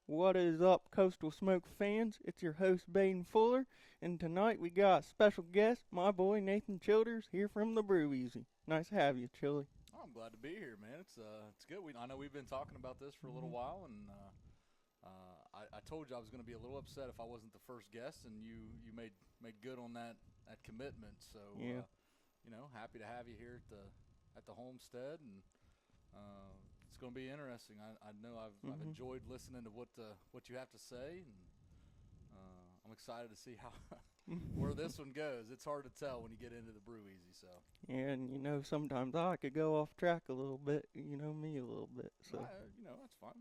What is up, Coastal Smoke fans? It's your host, Baden Fuller, and tonight we got a special guest, my boy Nathan Childers, here from the Brew-Easy. Nice to have you, Chili. Oh, I'm glad to be here, man. It's good. I know we've been talking about this for a little Hmm. while, and I told you I was going to be a little upset if I wasn't the first guest, and you made good on that commitment. So Yeah. happy to have you here at the homestead, and uh, it's going to be interesting. I know I've Hmm. enjoyed listening to what you have to say, and I'm excited to see how where this one goes. It's hard to tell when you get into the Brew-Easy. So And sometimes I could go off track a little bit. You know me a little bit, so. that's fine.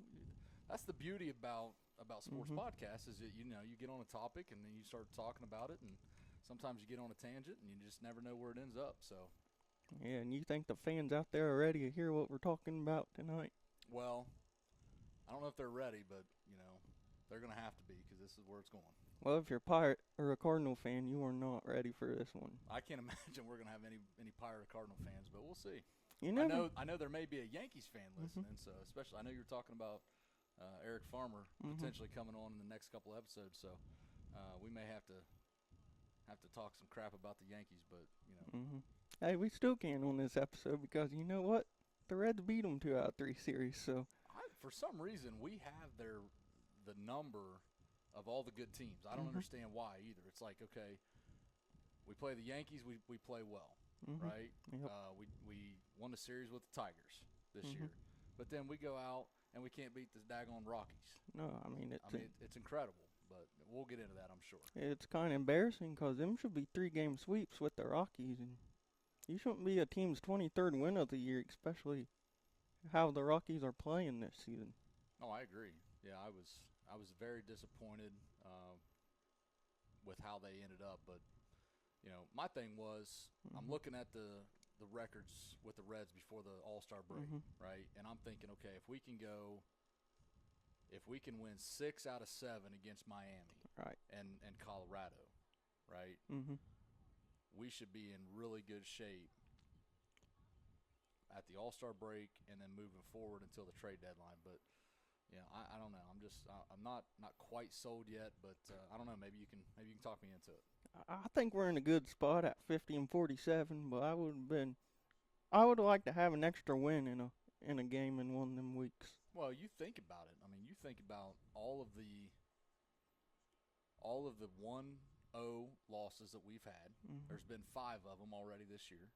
That's the beauty about sports Hmm. podcasts is that you get on a topic and then you start talking about it, and sometimes you get on a tangent and you just never know where it ends up. So, Yeah, and you think the fans out there are ready to hear what we're talking about tonight? well, I don't know if they're ready, but they're gonna have to be because this is where it's going. Well, if you're a Pirate or a Cardinal fan, you are not ready for this one. I can't imagine we're gonna have any Pirate or Cardinal fans, but we'll see. You I never. know I know there may be a Yankees fan Hmm. listening, so especially I know you're talking about Eric Farmer Hmm. potentially coming on in the next couple episodes, so we may have to talk some crap about the Yankees, but Hmm. Hey, we still can on this episode because you know what? The Reds beat them 2 out of 3 series, so. for some reason we have the number of all the good teams. I don't Hmm. understand why either. It's like, okay, we play the Yankees, we play well, Hmm. right? Yep. We won the series with the Tigers this Hmm. year, but then we go out and we can't beat the daggone Rockies. No, I mean I mean, it's incredible, but we'll get into that, I'm sure. it's kind of embarrassing because them should be 3 game sweeps with the Rockies, and you shouldn't be a team's 23rd win of the year, especially how the Rockies are playing this season. Oh, I agree. Yeah, I was very disappointed with how they ended up, but my thing was I'm Hmm. looking at the records with the Reds before the All-Star break, Hmm. right? And I'm thinking, okay, if we can win 6 out of 7 against Miami Right. and Colorado, right? Hmm. We should be in really good shape at the All-Star break and then moving forward until the trade deadline, but I don't know. I'm not quite sold yet, but I don't know. Maybe you can talk me into it. I think we're in a good spot at 50 and 47, but I would like to have an extra win in a game in one of them weeks. Well, you think about it. I mean, you think about all of the 1-0 losses that we've had. Hmm. There's been 5 of them already this year.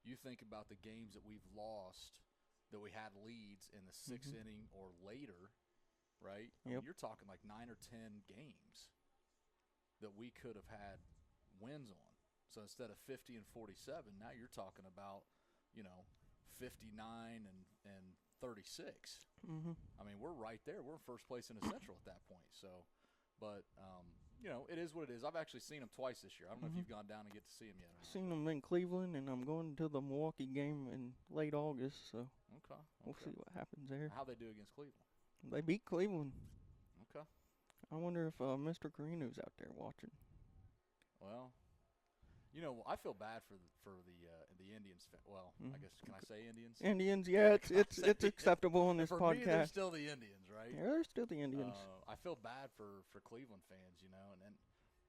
You think about the games that we've lost that we had leads in the sixth Hmm. inning or later, right? I mean, Yep. you're talking like 9 or 10 games that we could have had wins on. So instead of 50 and 47, now you're talking about, you know, 59 and 36. Hmm. I mean, we're right there. We're in first place in the Central at that point. So, but it is what it is. I've actually seen them twice this year. I don't know if Hmm. you've gone down and get to see them yet or I've not. seen But them in Cleveland, and I'm going to the Milwaukee game in late August, so okay, we'll see okay. what happens there. How they do against Cleveland? They beat Cleveland. Okay. I wonder if Mr. Carino's out there watching. Well, I feel bad for the Indians. Well, I Hmm. guess can I say Indians? Indians, yeah, it's Can I it's say it's acceptable in this for me, they're podcast. still the Indians, right? Yeah, they're still the Indians. I feel bad for Cleveland fans, and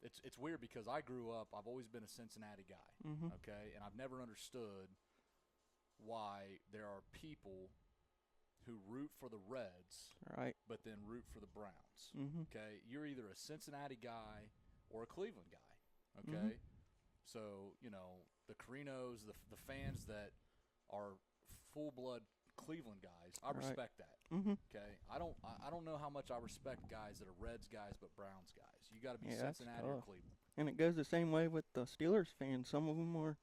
it's weird because I grew up. I've always been a Cincinnati guy, Hmm. okay, and I've never understood why there are people who root for the Reds Right. but then root for the Browns. Hmm. Okay, you're either a Cincinnati guy or a Cleveland guy. Hmm. Okay, so the Carinos, the fans that are full blood Cleveland guys, I Right. respect that. Hmm. Okay, I don't know how much I respect guys that are Reds guys but Browns guys. You got to be Yeah, that's Cincinnati or tough. Cleveland. And it goes the same way with the Steelers fans. Some of them are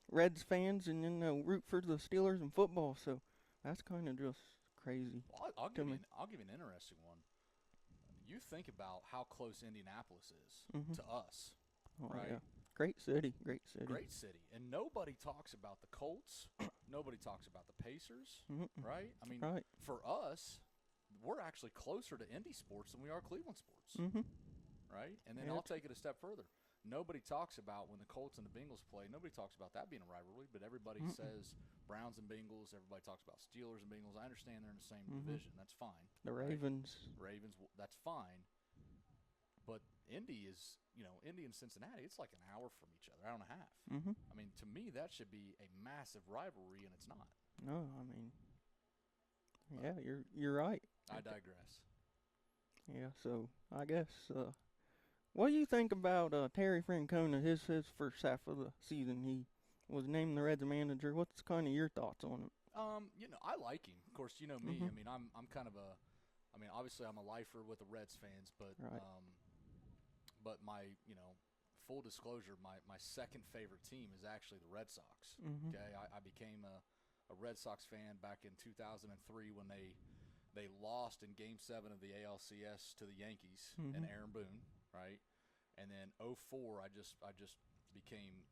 Reds fans, and then they'll root for the Steelers in football. So that's kind of just crazy Well, I'll to give you me. an interesting one. You think about how close Indianapolis is Hmm. to us, Oh yeah, right? great city, great city. Great city, and nobody talks about the Colts. Nobody talks about the Pacers, Hmm. right? I mean, Right. for us, we're actually closer to Indy sports than we are Cleveland sports, Hmm. right? And then Yeah. I'll take it a step further. nobody talks about when the Colts and the Bengals play. Nobody talks about that being a rivalry, but everybody says Browns and Bengals. Everybody talks about Steelers and Bengals. I understand they're in the same division. That's fine. The right? Ravens. Ravens, that's fine. But Indy and Cincinnati, it's like an hour from each other, hour and a half. I mean, to me, that should be a massive rivalry, and it's not. No, I mean, yeah, you're right. I digress. Yeah, so I guess what do you think about Terry Francona? His first half of the season, he was named the Reds manager. What's kind of your thoughts on it? I like him. Of course, you know me. I mean, I'm kind of obviously I'm a lifer with the Reds fans, but Right. but my full disclosure, my second favorite team is actually the Red Sox. Okay, I became a Red Sox fan back in 2003 when they lost in Game 7 of the ALCS to the Yankees and Aaron Boone, right? And then 2004, I just became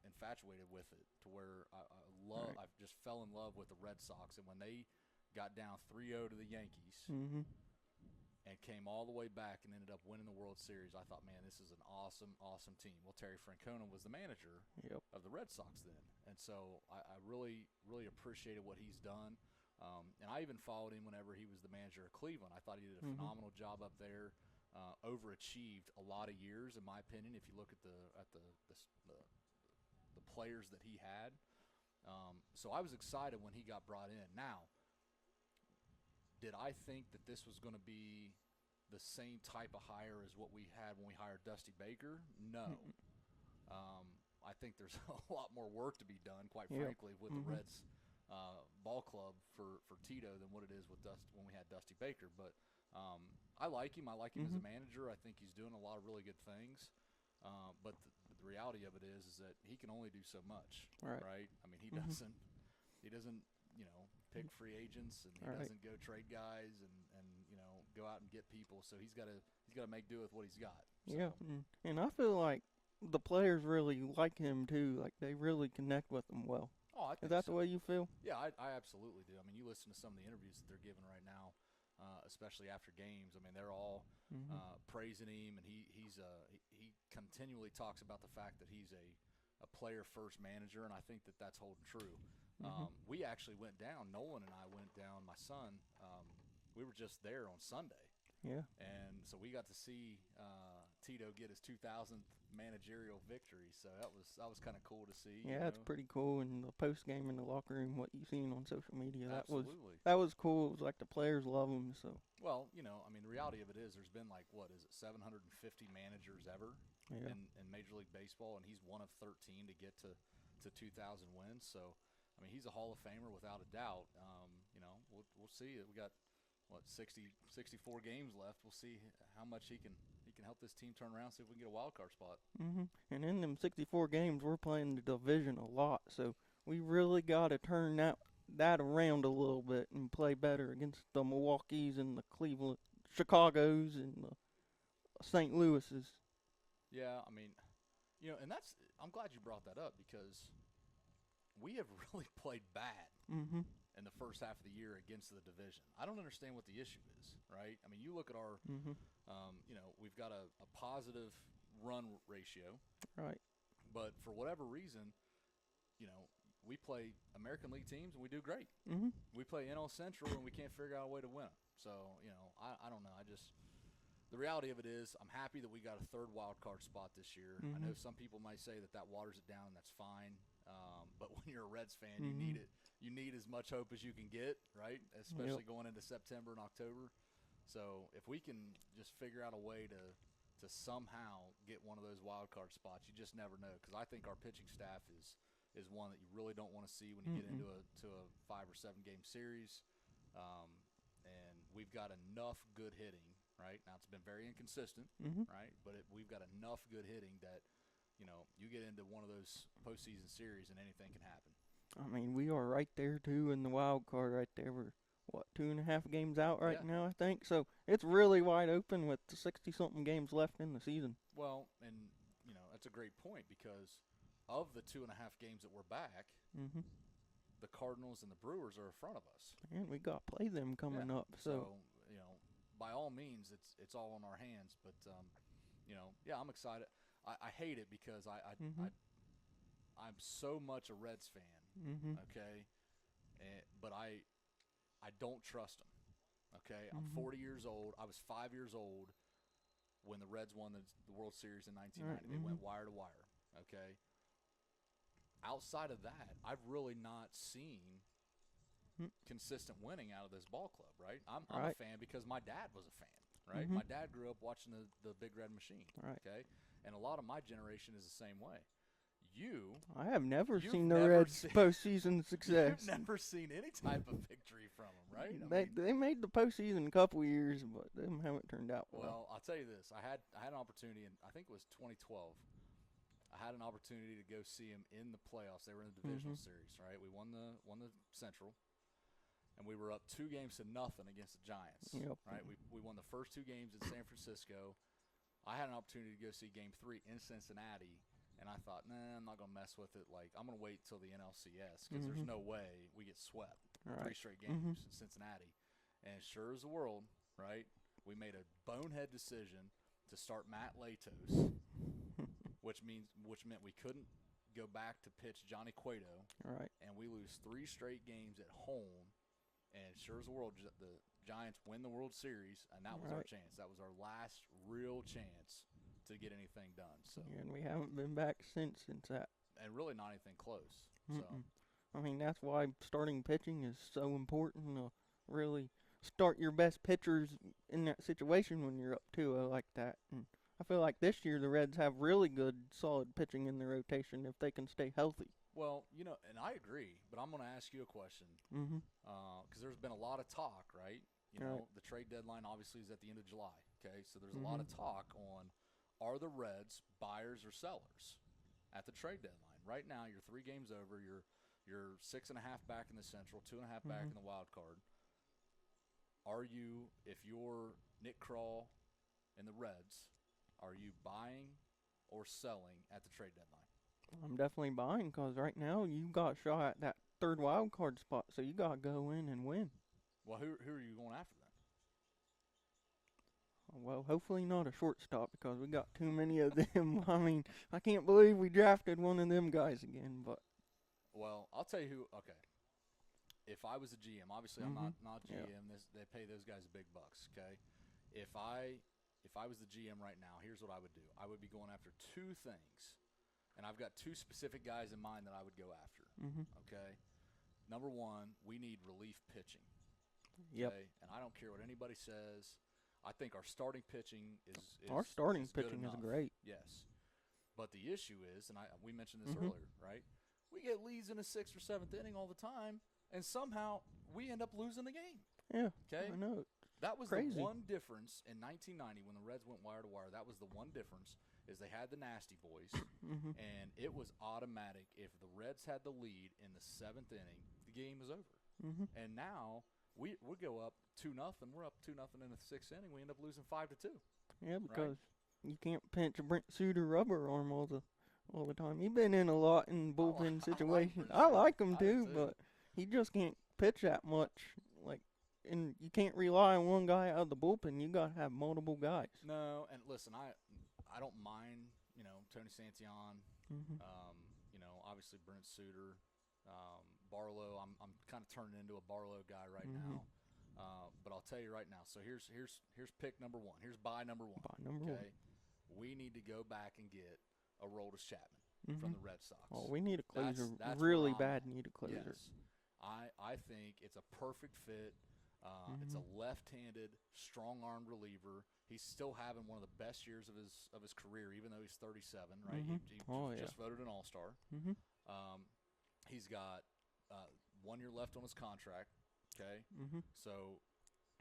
infatuated with it to where I just fell in love with the Red Sox. And when they got down 3-0 to the Yankees and came all the way back and ended up winning the World Series, I thought, man, this is an awesome, awesome team. Well, Terry Francona was the manager of the Red Sox then, and so I really, really appreciated what he's done. And I even followed him whenever he was the manager of Cleveland. I thought he did a phenomenal job up there. Overachieved a lot of years, in my opinion. If you look at the players that he had, so I was excited when he got brought in. Now, did I think that this was going to be the same type of hire as what we had when we hired Dusty Baker? No. I think there's a lot more work to be done, quite frankly, with the Reds ball club for Tito than what it is with when we had Dusty Baker. But I like him. I like him as a manager. I think he's doing a lot of really good things. But the reality of it is that he can only do so much, right? I mean, he doesn't pick free agents, and he doesn't go trade guys and go out and get people. So he's got to make do with what he's got. So. Yeah, and I feel like the players really like him too. Like they really connect with him well. Oh, I think is that so. the way you feel? Yeah, I absolutely do. I mean, you listen to some of the interviews that they're giving right now, especially after games. I mean, they're all praising him, and he continually talks about the fact that he's a player-first manager, and I think that that's holding true. We actually went down. Nolan and I went down. My son, we were just there on Sunday. Yeah. And so we got to see Tito get his 2000th managerial victory. So that was kind of cool to see. Yeah, it's pretty cool. And the post game in the locker room, what you've seen on social media, Absolutely. that was cool. It was like the players love him. So. Well, I mean, the reality of it is, there's been like 750 managers ever in Major League Baseball, and he's one of 13 to get to 2,000 wins. So, I mean, he's a Hall of Famer without a doubt. We'll see. We got 64 games left. We'll see how much he can help this team turn around. See if we can get a wild card spot. And in them 64 games, we're playing the division a lot, so we really got to turn that around a little bit and play better against the Milwaukees and the Cleveland, Chicago's and the St. Louis's. Yeah, I mean, and I'm glad you brought that up because we have really played bad. In the first half of the year against the division. I don't understand what the issue is, right? I mean, you look at our, we've got a positive run ratio. Right. But for whatever reason, we play American League teams and we do great. We play NL Central and we can't figure out a way to win them. So, I don't know. The reality of it is I'm happy that we got a third wild card spot this year. I know some people might say that waters it down, and that's fine. But when you're a Reds fan, you need it. You need as much hope as you can get, right? Especially going into September and October. So if we can just figure out a way to somehow get one of those wild card spots, you just never know. Because I think our pitching staff is one that you really don't want to see when you get into a 5 or 7 game series. And we've got enough good hitting, right? Now it's been very inconsistent, right? But we've got enough good hitting that you get into one of those postseason series and anything can happen. I mean, we are right there, too, in the wild card right there. We're, 2.5 games out right now, I think. So it's really wide open with the 60-something games left in the season. Well, and, that's a great point because of the 2.5 games that we're back, the Cardinals and the Brewers are in front of us. And we got to play them coming up. So by all means, it's all in our hands. But, I'm excited. I hate it because Mhm. I'm so much a Reds fan. Mhm. Okay, but I don't trust them. Okay, I'm Mhm. 40 years old. I was 5 years old when the Reds won the World Series in All right. 1990. They Mhm. went wire to wire. Okay, outside of that, I've really not seen Mm. consistent winning out of this ball club, right? I'm a Right. fan because my dad was a fan, right? Mhm. My dad grew up watching the Big Red Machine, Right. okay? And a lot of my generation is the same way. You I have never you've seen the never Reds' seen postseason you've success. never seen any type of victory from them, right? I They mean, they made the postseason a couple years, but them haven't turned out well. well, I'll tell you this. I had an opportunity in I think it was 2012. I had an opportunity to go see them in the playoffs. They were in the divisional Mhm. series, right? We won the Central, and we were up 2 games to nothing against the Giants. Yep. Right? We won the first 2 games in San Francisco. I had an opportunity to go see Game 3 in Cincinnati, and I thought, nah, I'm not gonna mess with it. Like I'm gonna wait till the NLCS because there's Mhm. no way we get swept Right. 3 straight Mhm. games in Cincinnati. And sure as the world, right? We made a bonehead decision to start Matt Latos, which meant we couldn't go back to pitch Johnny Cueto, Right. and we lose 3 straight games at home. And sure as the world, the Giants win the World Series, and that was our Right. chance. That was our last real chance to get anything done. So, And we haven't been back since that. and really not anything close. So, Mm-mm. I mean, that's why starting pitching is so important to really start your best pitchers in that situation when you're up 2-0 like that. And I feel like this year the Reds have really good, solid pitching in their rotation if they can stay healthy. well, and I agree, but I'm going to ask you a question Mm-hmm. because there's been a lot of talk, right? Right. The trade deadline obviously is at the end of July. Okay, so there's a lot Mm-hmm. of talk on are the Reds buyers or sellers at the trade deadline. Right now, you're 3 games over. You're 6.5 back in the Central, 2.5 back Mm-hmm. in the wild card. Are you, if you're Nick Krall and the Reds, are you buying or selling at the trade deadline? I'm definitely buying because right now you got shot at that third wild card spot, so you got to go in and win. Well, who are you going after then? Well, hopefully not a shortstop because we got too many of them. I mean, I can't believe we drafted one of them guys again, but. Well, I'll tell you who. Okay, if I was a GM, obviously I'm Mm-hmm. not Yeah. GM. They pay those guys big bucks. Okay, if I was the GM right now, here's what I would do. I would be going after 2 things, and I've got 2 specific guys in mind that I would go after. Mm-hmm. Okay, number one, we need relief pitching. Yep. Okay, and I don't care what anybody says. I think our starting pitching Our starting is good pitching is enough. great. Yes, but the issue is, and we mentioned this Mm-hmm. earlier, right? We get leads in the 6th or 7th inning all the time, and somehow we end up losing the game. Yeah. Okay, I know. that was Crazy. the one difference in 1990 when the Reds went wire to wire. That was the one difference is they had the nasty boys, Mm-hmm. and it was automatic. If the Reds had the lead in the 7th inning, the game was over. Mm-hmm. And now we go up 2-0. We're up 2-0 in the 6th inning. We end up losing 5-2. Yeah, because you can't pinch a Brent Suter rubber arm all the time. He's been in a lot in bullpen I like situations. Brent I Suter. like him I do too, too. but he just can't pitch that much. Like, and you can't rely on one guy out of the bullpen. You gotta have multiple guys. No, and listen, I don't mind Tony Santillan. Mm-hmm. Obviously Brent Suter, Barlow. I'm kind of turning into a Barlow guy right Mm-hmm. now. But I'll tell you right now. So here's pick number one. Here's buy number one. By number Okay, we need to go back and get a Aroldis Chapman one. from Mm-hmm. the Red Sox. Oh, we need a closer. That's Really where I'm bad at. need a closer. Yes, I think it's a perfect fit. It's a left-handed, strong-armed reliever. He's still having one of the best years of his career, even though he's 37. Right? Mm-hmm. He just voted an All-Star. Mm-hmm. He's got 1 year left on his contract. Okay, Mm-hmm. so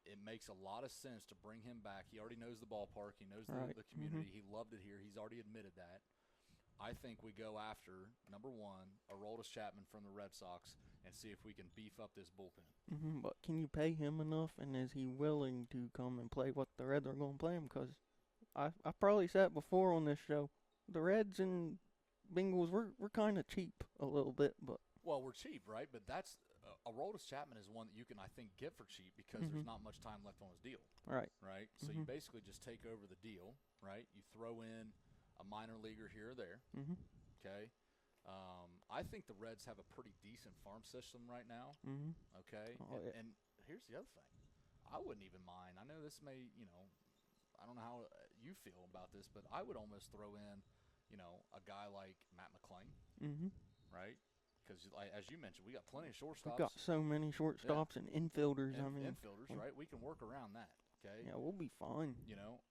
it makes a lot of sense to bring him back. He already knows the ballpark. He knows Right. the community. He loved it here. He's already admitted that. I think we go after, number one, Aroldis Chapman from the Red Sox and see if we can beef up this bullpen. Mm-hmm. But can you pay him enough, and is he willing to come and play what the Reds are going to play him? Because I probably said it before on this show, the Reds and Bengals we're kind of cheap a little bit, but Well, we're cheap, right? But that's Aroldis Chapman is one that you can, I think, get for cheap because there's not much time left on his deal, right. right? So you basically just take over the deal, right? You throw in a minor leaguer here or there. Mhm. Okay. I think the Reds have a pretty decent farm system right now. Mhm. Okay. Oh, yeah. And here's the other thing. I wouldn't even mind. I know this may, I don't know how you feel about this, but I would almost throw in, a guy like Matt McClain, Mhm. right? Because, as you mentioned, we got plenty of We shortstops. got so many shortstops and infielders. I mean, infielders, right? We can work around that. Okay. Yeah, we'll be fine.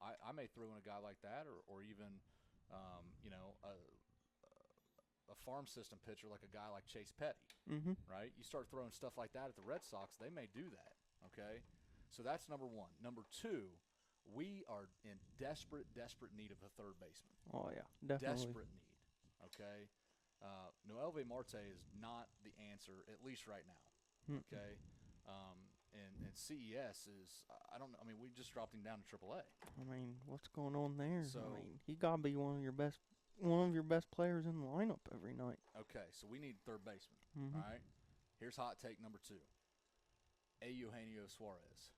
I may throw in a guy like that, or even, a farm system pitcher like a guy like Chase Petty, Mhm. right? You start throwing stuff like that at the Red Sox, they may do that. Okay. So that's number one. Number two, we are in desperate need of a third baseman. Oh yeah, definitely. Desperate need. Okay. Noelvi Marte is not the answer, at least right now. Mm-mm. Okay. And CES is, I don't know. I mean, we just dropped him down to AAA. I mean, what's going on there? So, I mean, he gotta be one of your best players in the lineup every night. Okay, so we need third baseman. Mhm. All right. Here's hot take number 2. Eugenio Suarez.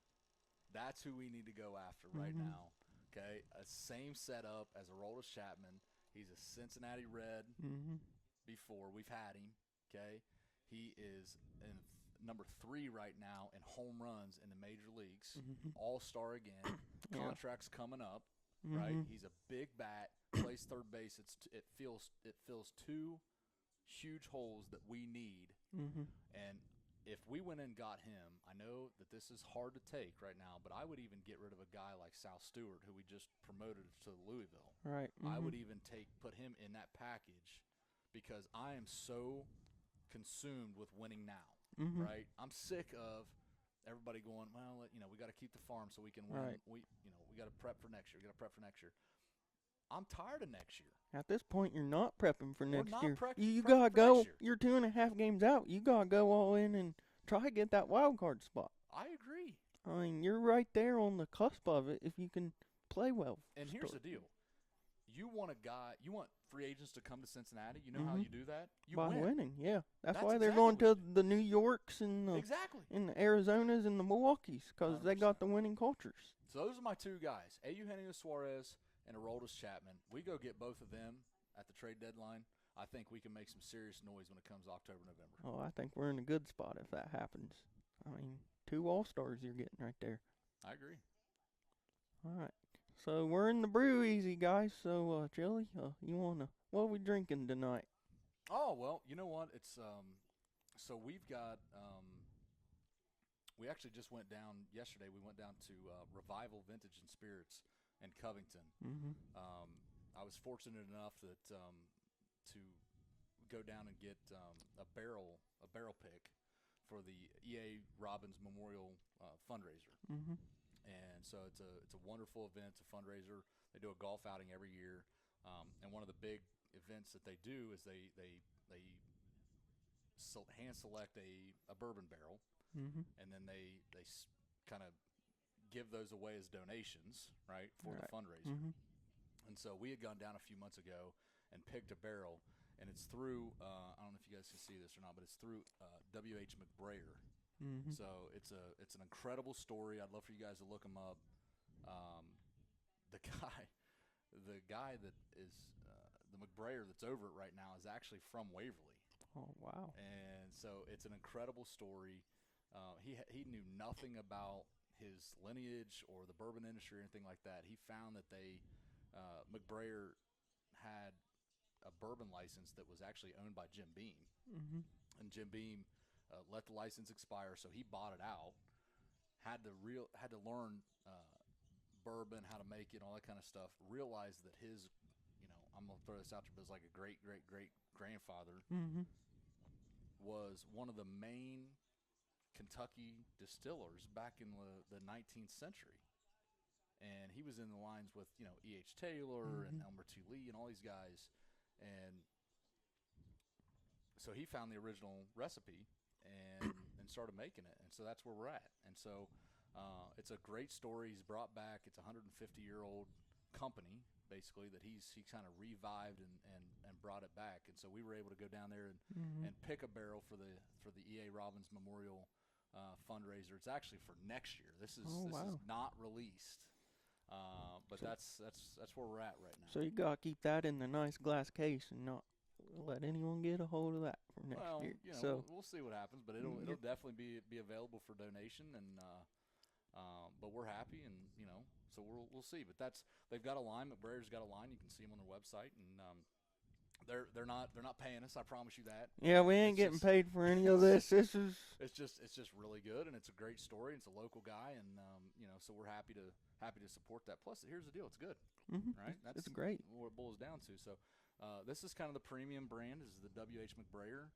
That's who we need to go after right now. Okay, a same setup as Aroldis Chapman. He's a Cincinnati Red. Mhm. Before we've had him. Okay, he is in number 3 right now in home runs in the major leagues. Mhm. All-star again. Yeah. Contract's coming up. Mhm. Right, he's a big bat. Plays third base. It fills 2 huge holes that we need. Mhm. And if we went and got him, I know that this is hard to take right now, but I would even get rid of a guy like Sal Stewart, who we just promoted to Louisville. Right. I would even put him in that package because I am so consumed with winning now. Mhm. Right? I'm sick of everybody going, well, we got to keep the farm so we can win. Right. We got to prep for next year. We got to prep for next year. I'm tired of next year. At this point, you're not prepping for next not year. You prepping gotta for go. next year. You're 2.5 games out. You gotta go all in and try to get that wild card spot. I agree. I mean, you're right there on the cusp of it if you can play well. And here's the deal. You want free agents to come to Cincinnati. You know how you do that? You by win. winning, yeah. That's why Exactly they're going to the New Yorks and the, exactly. and the Arizonas and the Milwaukees because they got the winning cultures. So those are my 2 guys, Eugenio Suarez and Aroldis Chapman. We go get both of them at the trade deadline. I think we can make some serious noise when it comes October, November. Oh, I think we're in a good spot if that happens. I mean, 2 all-stars you're getting right there. I agree. All right. So we're in the Brew-Easy, guys. So, Chili, what are we drinking tonight? Oh, well, you know what? It's so we've got we actually just went down yesterday. We went down to Revival Vintage and Spirits in Covington. Mhm. I was fortunate enough that to go down and get a barrel pick for the E.A. Robbins Memorial fundraiser. Mhm. And so it's a wonderful event. It's a fundraiser. They do a golf outing every year, and one of the big events that they do is they hand select a bourbon barrel, and then they kind of give those away as donations, right, for the fundraiser. And so we had gone down a few months ago and picked a barrel, and it's through I don't know if you guys can see this or not, but it's through W.H. McBrayer. So it's an incredible story. I'd love for you guys to look him up. The guy that is the McBrayer that's over it right now is actually from Waverly. Oh, wow. And so it's an incredible story. He knew nothing about his lineage or the bourbon industry or anything like that. He found that McBrayer had a bourbon license that was actually owned by Jim Beam. And Jim Beam let the license expire, so he bought it out. Had to learn bourbon, how to make it, all that kind of stuff. Realized that his, I'm gonna throw this out there, but it's like a great grandfather was one of the main Kentucky distillers back in the 19th century, and he was in the lines with E.H. Taylor and Elmer T. Lee and all these guys, and so he found the original recipe and started making it, and so that's where we're at. And so it's a great story. He's brought back. It's a 150-year-old company basically that he kind of revived and brought it back. And so we were able to go down there and pick a barrel for the E.A. Robbins Memorial fundraiser. It's actually for next year. This is not released. But So, that's where we're at right now. so you gotta keep that in the nice glass case and not let anyone get a hold of that for next Well, year. you know, So, we'll see what happens, but it'll you're, definitely be available for donation, and but we're happy, and so we'll see. But they've got a line. McBrair's got a line. You can see them on their website, and they're not paying us. I promise you that. yeah, we ain't It's getting just paid for any of this. This is it's just really good, and it's a great story. It's a local guy, and so we're happy to support that. Plus, here's the deal: it's good, right? it's That's great. what it boils down to. So, this is kind of the premium brand. This is the W.H. McBrayer.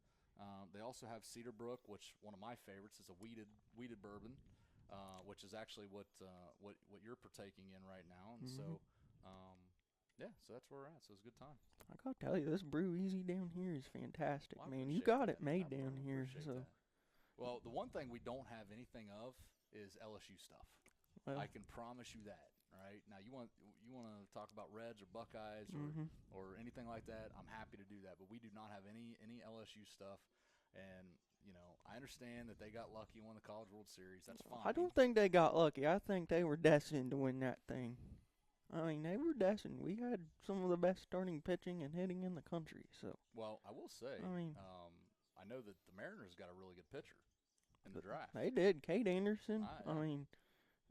They also have Cedarbrook, which one of my favorites is a weeded bourbon, which is actually what you're partaking in right now. And so, yeah, so that's where we're at. So it's a good time. I gotta tell you, this Brew-Easy down here is fantastic, Well, I man. You appreciate got that. it made I down here, appreciate so that. Well, the one thing we don't have anything of is LSU stuff. well, I can promise you that. Right now, you want to talk about Reds or Buckeyes or anything like that. I'm happy to do that, but we do not have any LSU stuff. And I understand that they got lucky and won the College World Series. That's fine. I don't think they got lucky. I think they were destined to win that thing. I mean, they were destined. We had some of the best starting pitching and hitting in the country. So, Well, I will say, I mean, I know that the Mariners got a really good pitcher in the draft. they did. Kate Anderson. Yeah. I mean,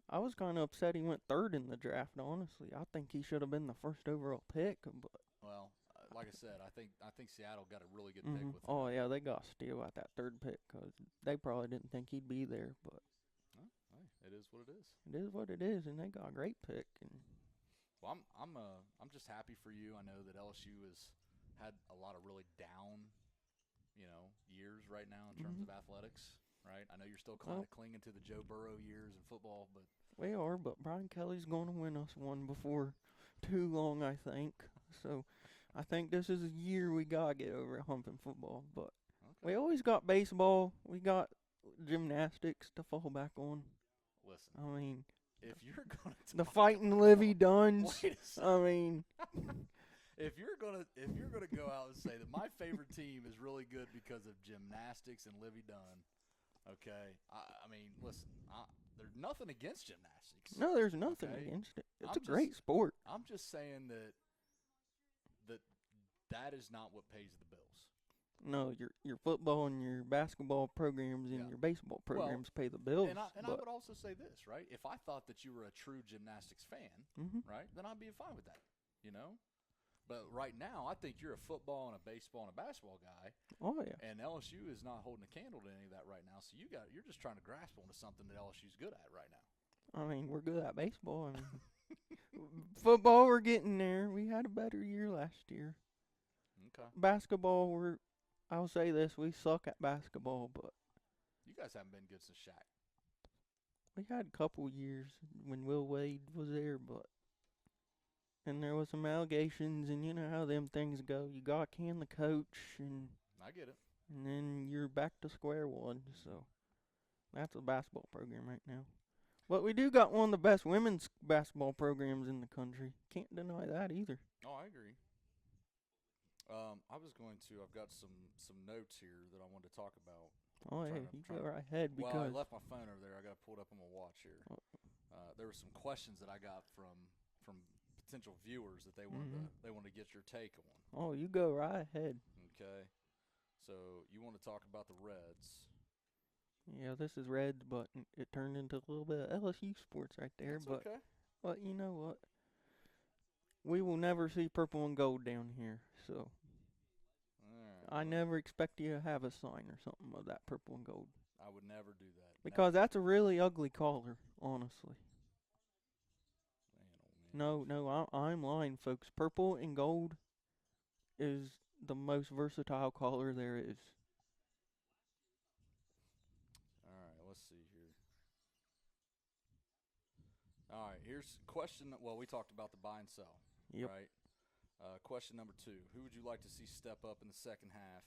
I was kind of upset he went third in the draft. Honestly, I think he should have been the first overall pick. But Well, like I said, I think Seattle got a really good pick with him. oh yeah, they got Steele at that third pick because they probably didn't think he'd be there. But Well, hey, it is what it is. it is what it is, and they got a great pick. And Well, I'm just happy for you. I know that LSU has had a lot of really down, years right now in terms of athletics. Right? I know you're still kind of clinging to the Joe Burrow years in football, but we are. But Brian Kelly's going to win us one before too long, I think. So I think this is a year we gotta get over a hump in football. But we always got baseball. We got gymnastics to fall back on. Listen, I mean, if you're going to the fighting Livy Duns. Wait a second. I mean, if you're gonna go out and say that my favorite team is really good because of gymnastics and Livy Dunn, okay, I mean, listen, there's nothing against gymnastics. no, there's nothing against it. It's a great sport. I'm just saying that is not what pays the bills. No, your football and your basketball programs and your baseball programs pay the bills. And I would also say this, right? If I thought that you were a true gymnastics fan, right, then I'd be fine with that, But right now, I think you're a football and a baseball and a basketball guy. Oh yeah. And LSU is not holding a candle to any of that right now. So you're just trying to grasp onto something that LSU's good at right now. I mean, we're good at baseball. I mean, football, we're getting there. We had a better year last year. Okay. Basketball, I'll say this, we suck at basketball, but you guys haven't been good since Shaq. We had a couple years when Will Wade was there, and there was some allegations, and you know how them things go. You got to can the coach, and I get it. And then you're back to square one. So that's a basketball program right now. But we do got one of the best women's basketball programs in the country. Can't deny that either. Oh, I agree. I've got some notes here that I wanted to talk about. Oh, yeah, you go right ahead because. Well, I left my phone over there. I got it pulled up on my watch here. There were some questions that I got from potential viewers that they wanted to get your take on. Oh, you go right ahead. Okay. So you want to talk about the Reds? Yeah, this is Reds, but it turned into a little bit of LSU sports right there. That's okay. But you know what? We will never see purple and gold down here, so I never expect you to have a sign or something of that purple and gold. I would never do that. Because that's a really ugly color, honestly. Man. No, I'm lying, folks. Purple and gold is the most versatile color there is. All right, let's see here. All right, here's question. Well, we talked about the buy and sell, right? Question number 2. Who would you like to see step up in the second half,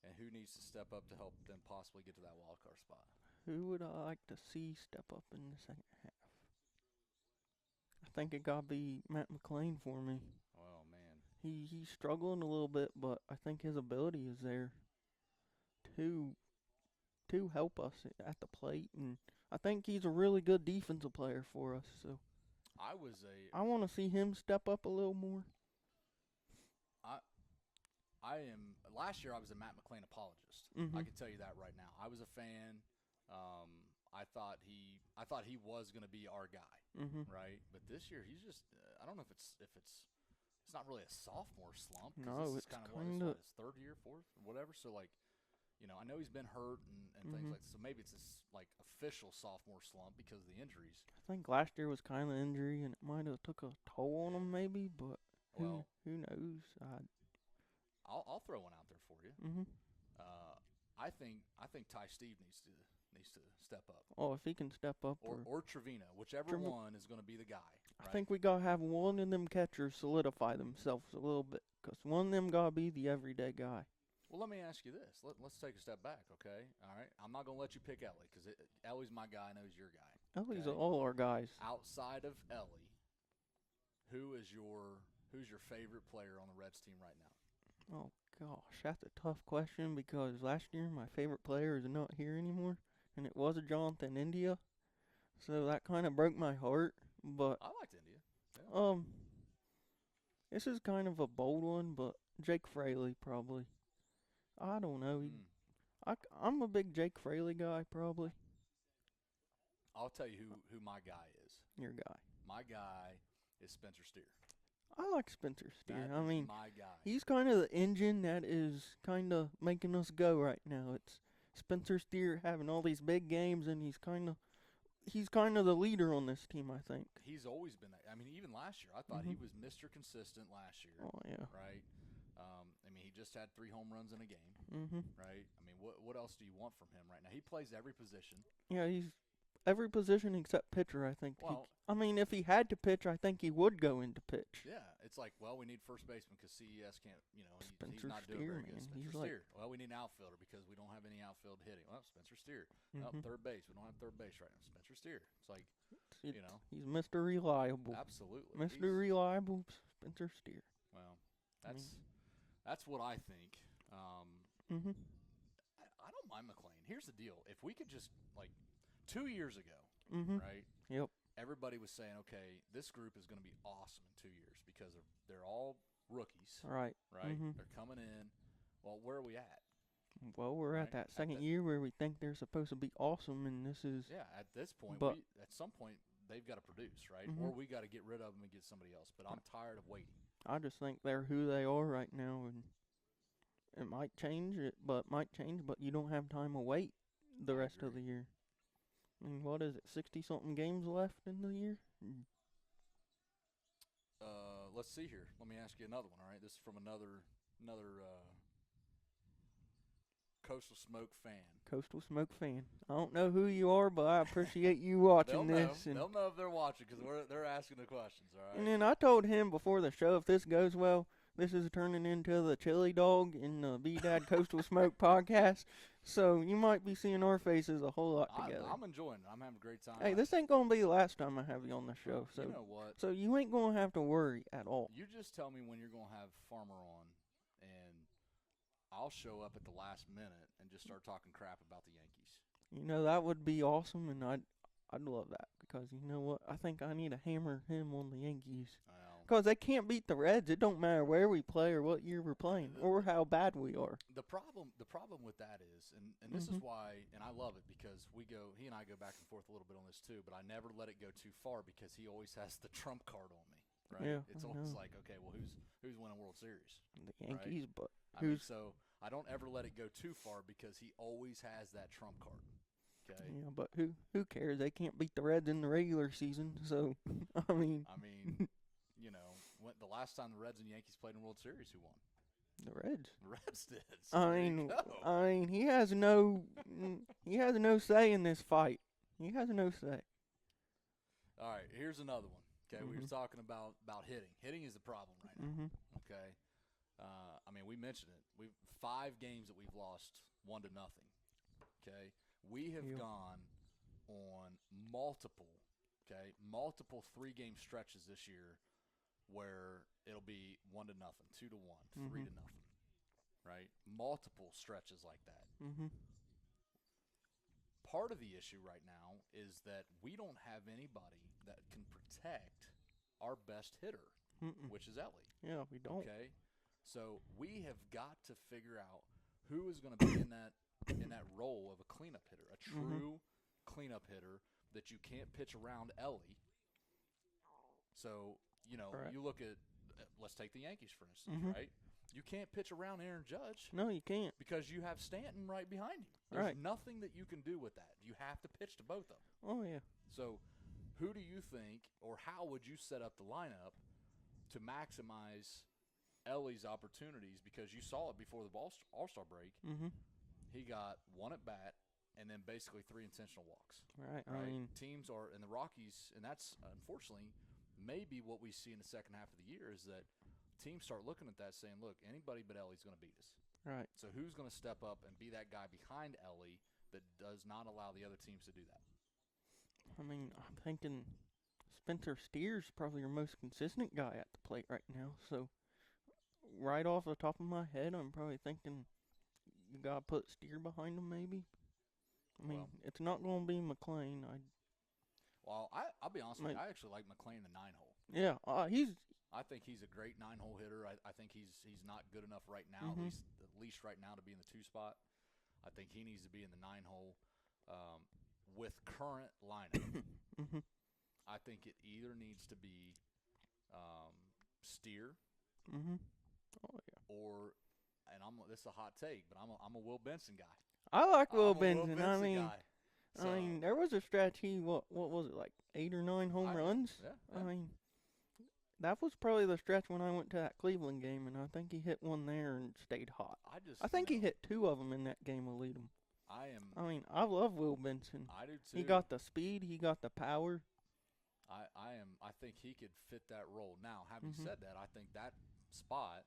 and who needs to step up to help them possibly get to that wild card spot? Who would I like to see step up in the second half? I think it got to be Matt McClain for me. Oh, man. He's struggling a little bit, but I think his ability is there to help us at the plate, and I think he's a really good defensive player for us. So I was a I want to see him step up a little more. I I am last year I was a Matt McClain apologist. I Mhm. can tell you that right now. I was a fan. I thought he was going to be our guy, Mhm. right? But this year he's just I don't know if it's not really a sophomore slump because this No, is it's kind of kind of. his third year, fourth, whatever. So like I know he's been hurt and things Mhm. like that. So maybe it's this like official sophomore slump because of the injuries. I think last year was kind of injury, and it might have took a toll on him, Yeah. maybe. But who Well, knows? I'll throw one out there for you. Mhm. Uh, I think Ty Steve needs to step up, Oh, if he can step up, or Trevino, whichever Trevor- one is going to be the guy. I Right? think we gotta have one of them catchers solidify themselves a little bit, 'cause one of them gotta be the everyday guy. Well, let me ask you this. Let's take a step back, okay? All right. I'm not going to let you pick Ellie because Ellie's my guy. I know he's your guy. Ellie's Okay? all our guys. Outside of Ellie, who's your favorite player on the Reds team right now? Oh gosh, that's a tough question because last year my favorite player is not here anymore, and it was Jonathan India, so that kind of broke my heart. But I liked India. Yeah. um, this is kind of a bold one, but Jake Fraley probably. I don't know. Mm. I'm a big Jake Fraley guy, probably. I'll tell you who my guy is. Your guy. My guy is Spencer Steer. I like Spencer Steer. That I is mean, my guy. he's kind of the engine that is kind of making us go right now. It's Spencer Steer having all these big games, and he's kind of the leader on this team, I think. He's always been that. I mean, even last year, I thought he was Mr. Consistent last year. Oh yeah. Right? I mean, he just had 3 home runs in a game. Mhm. Right? I mean, what else do you want from him right now? He plays every position. Yeah, he's every position except pitcher. I think. Well, I mean, if he had to pitch, I think he would go into pitch. yeah, it's like, well, we need first baseman because CES can't, he's Spencer not doing Steer, very good. man, Spencer he's Steer. Well, we need an outfielder because we don't have any outfield hitting. Well, Spencer Steer. Oh, Mhm. third base. We don't have third base right now. Spencer Steer. It's like, He's Mr. Reliable. absolutely. Mr. Reliable, Spencer Steer. Well, that's what I think. Mhm. I don't mind McClain. Here's the deal: if we could just like 2 years ago, Mhm. right? Yep. Everybody was saying, okay, this group is going to be awesome in 2 years because they're all rookies, Right. right? Mhm. They're coming in. Well, where are we at? Well, we're Right. at that At second that- year where we think they're supposed to be awesome, and this is. Yeah, at this point, But- at some point, they've got to produce, right? Mhm. Or we got to get rid of them and get somebody else. But I'm tired of waiting. I just think they're who they are right now, and it might change. But you don't have time to wait the I rest of agree. the year. I mean, what is it? 60-something games left in the year. Let's see here. Let me ask you another one. All right, this is from another Coastal Smoke fan. Coastal Smoke fan. I don't know who you are, but I appreciate you watching this. And, They'll know if they're watching because they're asking the questions. All right. and then I told him before the show, if this goes well, this is turning into the Chili Dog in the B-Dad Coastal Smoke podcast. So you might be seeing our faces a whole lot together. I'm enjoying it. I'm having a great time. Hey, this ain't gonna be the last time I have you on the show. So you know what? So you ain't gonna have to worry at all. You just tell me when you're gonna have Farmer on, and I'll show up at the last minute and just start talking crap about the Yankees. You know, that would be awesome, and I'd love that because you know what? I think I need to hammer him on the Yankees. Well, Because they can't beat the Reds. It don't matter where we play or what year we're playing or how bad we are. the problem with that is, and this is why, and I love it because he and I go back and forth a little bit on this too, but I never let it go too far because he always has the trump card on me, right? Yeah, it's I always know. like, okay, well, who's winning World Series? The Yankees, but I mean, who's so I don't ever let it go too far because he always has that trump card. Okay. yeah, but who cares? They can't beat the Reds in the regular season, so I mean, When the last time the Reds and Yankees played in World Series, who won? the Reds. The Reds did. So I there you mean, go. he has no say in this fight. He has no say. All right, here's another one. Okay, we were Mhm. talking about hitting. Hitting is the problem right now. Mhm. Okay, I mean we mentioned it. We've 5 games that we've lost 1-0. Okay, we have Yeah. gone on multiple 3-game stretches this year where it'll be 1-0, 2-1, 3-0. Right, multiple stretches like that. Mhm. Part of the issue right now is that we don't have anybody that can protect our best hitter, which is Ellie. Yeah, we don't. Okay, so we have got to figure out who is going to be in that role of a cleanup hitter, a true cleanup hitter that you can't pitch around Ellie. So Right. you look at let's take the Yankees for instance, right? You can't pitch around Aaron Judge No, you can't. because you have Stanton right behind you. There's Right. nothing that you can do with that. You have to pitch to both of them. Oh, yeah. So who do you think, or how would you set up the lineup to maximize Ellie's opportunities? Because you saw it before the All-Star break. He got one at bat and then basically 3 intentional walks. Right. Right? I mean, Teams are in the Rockies, and that's unfortunately maybe what we see in the second half of the year is that teams start looking at that saying, look, anybody but Ellie's going to beat us. right. So who's going to step up and be that guy behind Ellie that does not allow the other teams to do that? I mean, I'm thinking Spencer Steer's probably your most consistent guy at the plate right now. So, right off the top of my head, I'm probably thinking you got to put Steer behind him maybe. I mean, Well, it's not going to be McLean. I'll be honest with you. I actually like McLean in the 9-hole. Yeah, I think he's a great 9-hole hitter. I think he's not good enough right now, at least right now, to be in the 2 spot. I think he needs to be in the 9-hole with current lineup. I think it either needs to be Steer Oh yeah. or, and this is a hot take, but I'm a Will Benson guy. I like Will I'm a Benson. Will Benson guy. So, I mean, there was a stretch. What was it, like 8 or 9 home runs? Yeah. I mean, that was probably the stretch when I went to that Cleveland game, and I think he hit one there and stayed hot. I think he hit 2 of them in that game to lead them. I mean, I love Will Benson. I do too. He got the speed. He got the power. I think he could fit that role. Now, having said that, I think that spot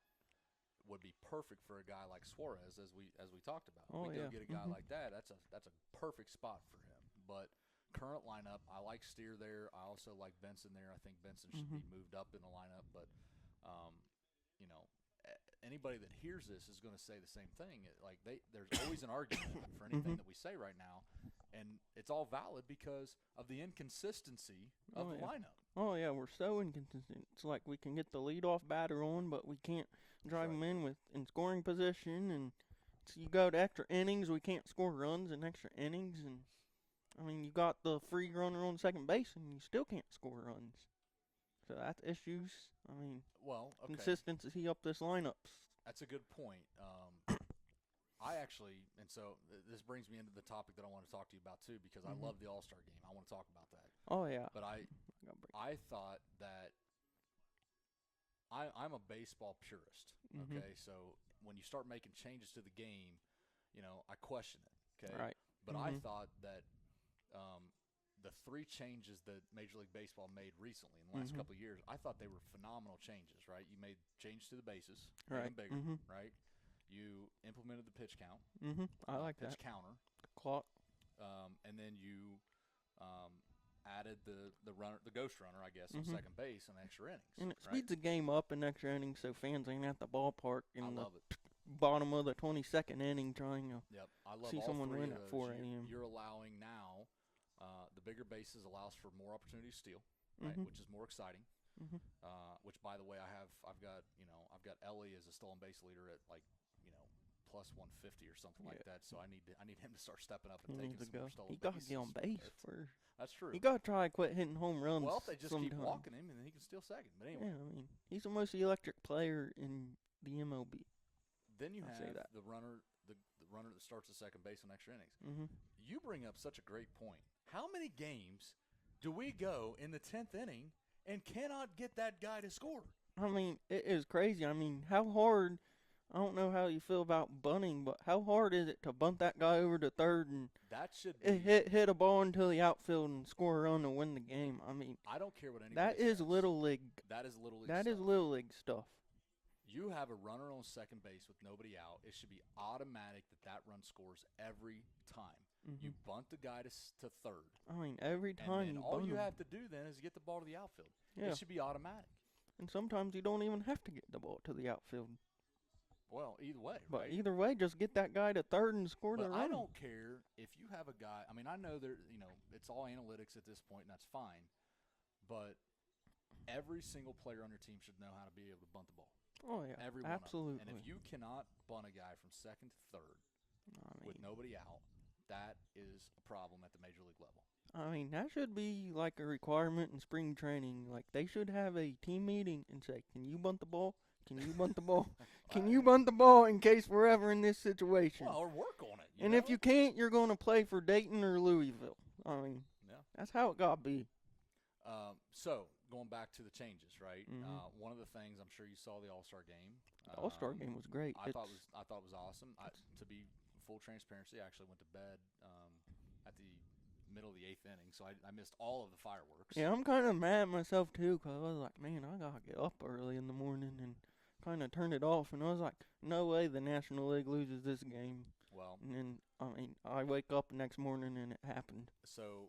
would be perfect for a guy like Suarez, as we talked about. Oh, we yeah. go get a guy like that. That's a perfect spot for him. But current lineup, I like Steer there. I also like Benson there. I think Benson should be moved up in the lineup. But anybody that hears this is going to say the same thing. Like there's always an argument for anything that we say right now, and it's all valid because of the inconsistency of the lineup. Oh yeah, we're so inconsistent. It's like we can get the leadoff batter on, but we can't drive him in scoring position, and so you go to extra innings. We can't score runs in extra innings, and I mean you got the free runner on second base, and you still can't score runs. So that's issues. I mean, okay. Consistency up this lineup. That's a good point. I actually, and so this brings me into the topic that I want to talk to you about too, because I love the All-Star game. I want to talk about that. Oh yeah. But I thought that I'm a baseball purist. Okay, so when you start making changes to the game, I question it. Okay, Right. But I thought that the 3 changes that Major League Baseball made recently in the last couple of years, I thought they were phenomenal changes. Right, you made changes to the bases, made them bigger. Right. You implemented the pitch count. I like pitch that. counter. The clock. And then you added the ghost runner, I guess, on second base and extra innings. And it speeds the game up in extra innings, so fans ain't at the ballpark in I the love it. bottom of the 22nd inning trying to I love see all someone 3 win of at those. 4 a.m. You're allowing now the bigger bases allows for more opportunity to steal, right, which is more exciting. Which, by the way, I've got Ellie as a stolen base leader at plus 150 or something like that. So I need him to start stepping up and taking some more stolen bases. He got to get on base first. That's true. He got to try to quit hitting home runs. Well, if they just keep sometime. walking him, and then he can steal second. But anyway, Yeah, I mean, he's the most electric player in the MLB. Then you I'll have say that. the runner that starts at second base on extra innings. You bring up such a great point. How many games do we go in the 10th inning and cannot get that guy to score? I mean, it is crazy. I mean, how hard? I don't know how you feel about bunting, but how hard is it to bunt that guy over to third and that should be, hit a ball into the outfield and score a run to win the game? I mean, I don't care what anybody that says. is little league. That is little league. That stuff. is little league stuff. You have a runner on second base with nobody out. It should be automatic that run scores every time. You bunt the guy to third. I mean, every time. And then all you have to do then is get the ball to the outfield. Yeah. It should be automatic. And sometimes you don't even have to get the ball to the outfield. Well, either way, But right? either way, just get that guy to third and score the run. I don't care if you have a guy. I mean, I know it's all analytics at this point, and that's fine. But every single player on your team should know how to be able to bunt the ball. Oh yeah, Every one absolutely. of them. And if you cannot bunt a guy from second to third with nobody out, that is a problem at the major league level. I mean, that should be like a requirement in spring training. Like, they should have a team meeting and say, can you bunt the ball? Can you bunt the ball? Can you bunt the ball in case we're ever in this situation? Well, or work on it. And if you can't, you're going to play for Dayton or Louisville. I mean, that's how it got to be. So, going back to the changes, right? Mm-hmm. One of the things, I'm sure you saw the All-Star game. The All-Star game was great. I thought it was awesome. To be full transparency, I actually went to bed at the middle of the 8th inning, so I missed all of the fireworks. Yeah, I'm kind of mad at myself too, because I was like, man, I got to get up early in the morning and kind of turn it off. And I was like, no way the National League loses this game. Well, and then, I wake up the next morning and it happened. So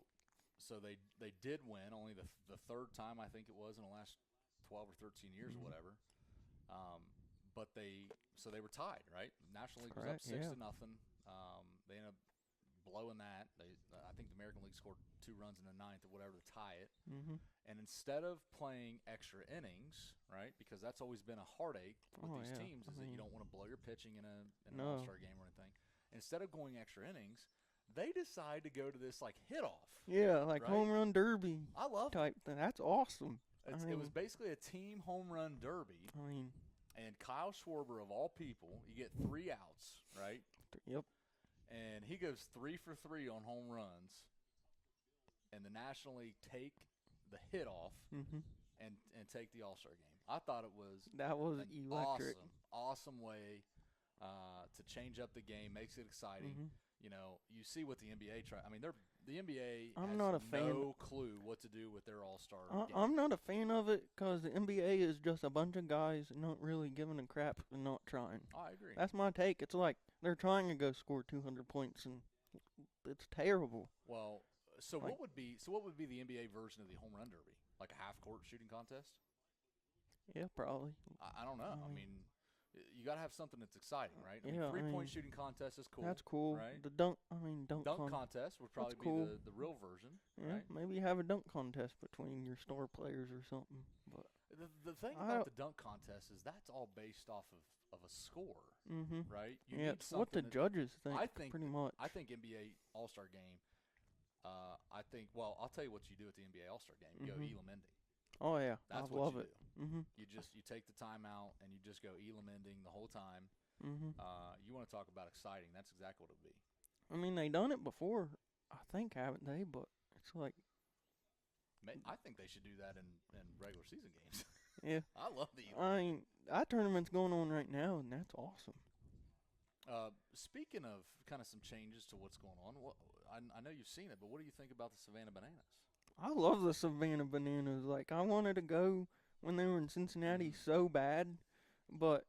they did win, only the third time I think it was in the last 12 or 13 years or whatever. But they were tied, right? National League was up 6-0. They ended up blowing that. I think the American League scored 2 runs in the 9th or whatever to tie it. Mm-hmm. And instead of playing extra innings, right, because that's always been a heartache with these teams, is that you don't want to blow your pitching in an All-Star game or anything. Instead of going extra innings, they decide to go to this like hit off. Yeah, like home run derby. I love type thing. That's awesome. It was basically a team home run derby. And Kyle Schwarber, of all people, you get 3 outs, right? Yep. And he goes 3 for 3 on home runs. And the National League take the hit off and take the All-Star game. I thought it was electric. Awesome way to change up the game, makes it exciting. You know, you see what the NBA try. I mean, the NBA has no clue what to do with their All-Star game. I'm not a fan of it because the NBA is just a bunch of guys not really giving a crap and not trying. I agree. That's my take. It's like they're trying to go score 200 points and it's terrible. Well, what would be the NBA version of the home run derby? Like a half-court shooting contest? Yeah, probably. I don't know. I mean, you got to have something that's exciting, right? I mean, 3-point shooting contest is cool. That's cool. Right? The dunk contest would probably be the real version. Yeah, right? Maybe have a dunk contest between your star players or something. But the thing about the dunk contest is that's all based off of a score, right? It's what the judges think. Pretty much. I think NBA All-Star game. I'll tell you what you do at the NBA All-Star game. You go Elam Ending. Oh yeah, that's I love it. You take the time out and you just go Elam Ending the whole time. You want to talk about exciting? That's exactly what it would be. I mean, they done it before, I think, haven't they? But it's like, I think they should do that in regular season games. Yeah, I love the. I mean, that tournament's going on right now, and that's awesome. Speaking of kind of some changes to what's going on, I know you've seen it, but what do you think about the Savannah Bananas? I love the Savannah Bananas. Like, I wanted to go when they were in Cincinnati so bad, but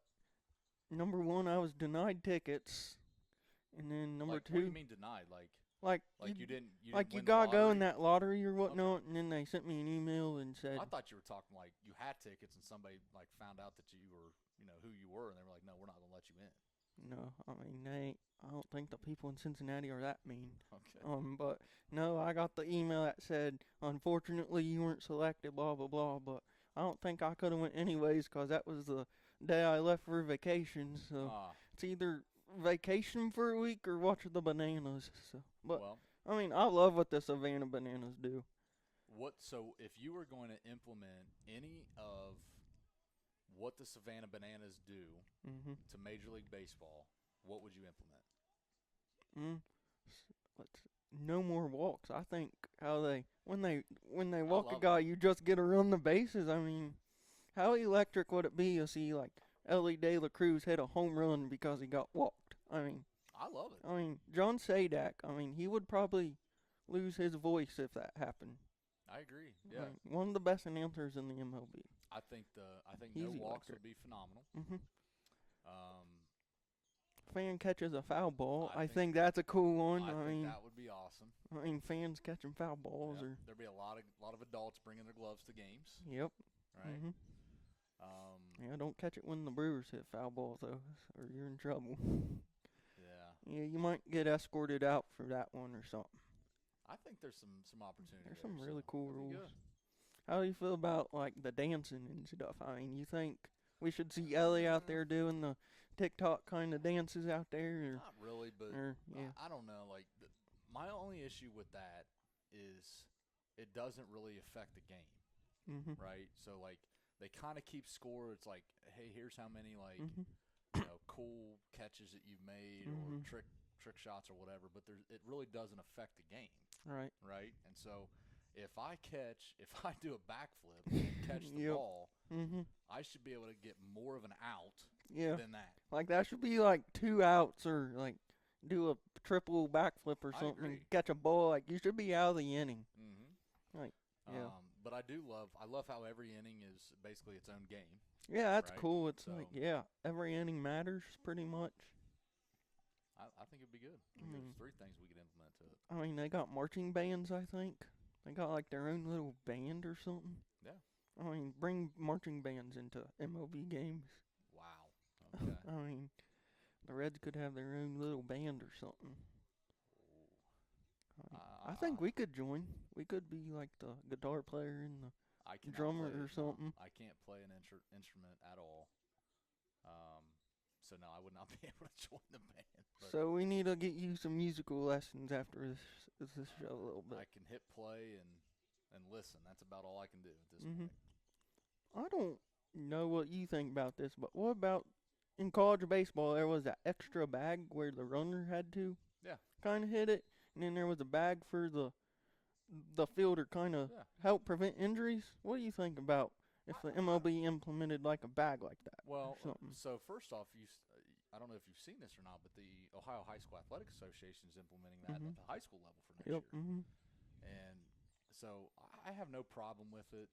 number one, I was denied tickets, and then number two. What do you mean denied? Like you didn't you gotta go in that lottery or whatnot, and then they sent me an email and said. I thought you were talking like you had tickets and somebody like found out that you were, who you were, and they were like, no, we're not gonna let you in. No, I mean I don't think the people in Cincinnati are that mean. Okay. But no, I got the email that said, unfortunately you weren't selected, blah blah blah. But I don't think I could have went anyways, cause that was the day I left for vacation. So it's either vacation for a week or watch the Bananas. So, but I mean, I love what the Savannah Bananas do. So if you were going to implement any of what the Savannah Bananas do to Major League Baseball, what would you implement? No more walks. I think how when they walk a guy, you just get to run the bases. I mean, how electric would it be to see like Ellie De La Cruz hit a home run because he got walked? I mean, I love it. I mean, John Sadak. I mean, he would probably lose his voice if that happened. I agree. Yeah, I mean, one of the best announcers in the MLB. I think no walks would be phenomenal. Fan catches a foul ball. I think that's a cool one. I mean, that would be awesome. I mean, fans catching foul balls, or there'd be a lot of adults bringing their gloves to games. Yep. Right. Yeah, don't catch it when the Brewers hit foul balls though, or you're in trouble. Yeah. Yeah, you might get escorted out for that one or something. I think there's some opportunity. There's some really cool rules. How do you feel about like the dancing and stuff? I mean, you think we should see Ellie out there doing the TikTok kind of dances out there, Not really, but yeah, I don't know. Like my only issue with that is it doesn't really affect the game, mhm, right? So like they kind of keep score. It's like, hey, here's how many like mhm, cool catches that you've made or mhm, trick shots or whatever. But it really doesn't affect the game, right, right? And so if if I do a backflip and catch the yep, ball, mhm, I should be able to get more of an out yeah. than that. Like that should be like 2 outs or like do a triple backflip or I something and agree. catch a ball. Like you should be out of the inning. Mm-hmm. Like yeah, But I love how every inning is basically its own game, yeah, that's right? cool. It's So like yeah, every inning matters pretty much. I think it'd be good. I There's mean, three things we could implement to it. they got marching bands. I think they got like their own little band or something. Yeah. I mean, bring marching bands into MLB games. Wow. Okay. I mean, the Reds could have their own little band or something. I think we could join. We could be like the guitar player and the I cannot drummer play. or No, something. I can't play an instrument at all. Um, so no, I would not be able to join the band. But So we need to get you some musical lessons after this show a little bit. I can hit play and listen. That's about all I can do at this Mhm. point. I don't know what you think about this, but what about in college baseball? There was that extra bag where the runner had to Yeah. kind of hit it, and then there was a bag for the fielder kind of Yeah. help prevent injuries. What do you think about if the MLB implemented like a bag like that Well, or something? so first off, I don't know if you've seen this or not, but the Ohio High School Athletic Association is implementing that Mhm. at the high school level for next Yep. year. Mhm. And so I have no problem with it.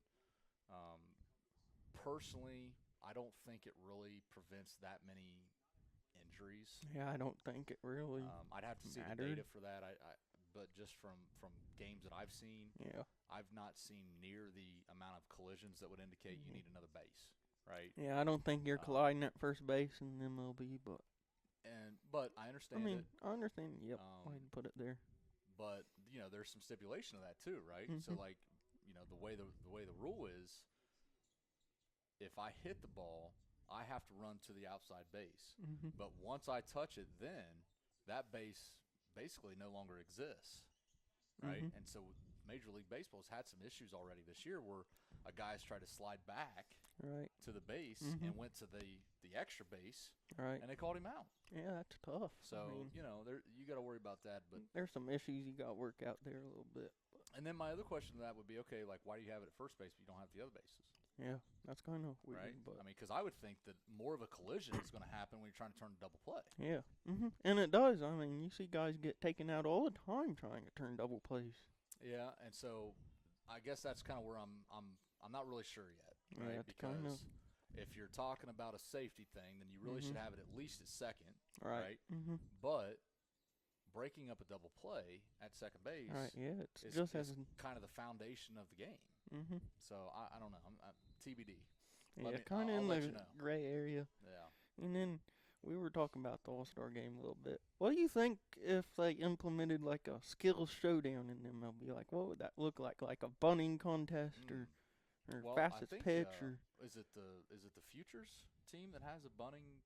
Um, Personally, I don't think it really prevents that many injuries. Yeah, I don't think it really I'd have to see the mattered. data for that. But just from games that I've seen, Yeah. I've not seen near the amount of collisions that would indicate you Mhm. need another base, right? Yeah, I don't think you're colliding at first base in MLB, but But I I understand mean, it. I understand. Yep, Um, I can put it there. but there's some stipulation of that too, right? So Mhm. like, the way the rule is, if I hit the ball, I have to run to the outside base. Mhm. But once I touch it, then that base basically no longer exists, right? Mhm. And so Major League Baseball's had some issues already this year where a guy's tried to slide back Right. to the base Mhm. and went to the extra base, Right. and they called him out. Yeah, that's tough. So I mean, you got to worry about that. But there's some issues you got to work out there a little bit. and then my other question to that would be, okay, like why do you have it at first base but you don't have the other bases? Yeah, that's kind of weird. Right? But I mean, because I would think that more of a collision is going to happen when you're trying to turn a double play. yeah. Mhm. And it does. I mean, you see guys get taken out all the time trying to turn double plays. Yeah, and so I guess that's kind of where I'm not really sure yet, Yeah, right? that's kind of Because if you're talking about a safety thing, then you really should Mhm. have it at least at second, right. Mhm. But breaking up a double play at second base Right. Yeah, it's is, just is as kind of the foundation of the game. Mhm. So I don't know. I'm TBD. Yeah, kind of I'll in let the you know. gray area. Yeah. And then we were talking about the All-Star game a little bit. What do you think if they implemented like a skills showdown in MLB? Like, what would that look like? Like a bunting contest or Well, I fastest think pitch or is it the Futures team that has a bunting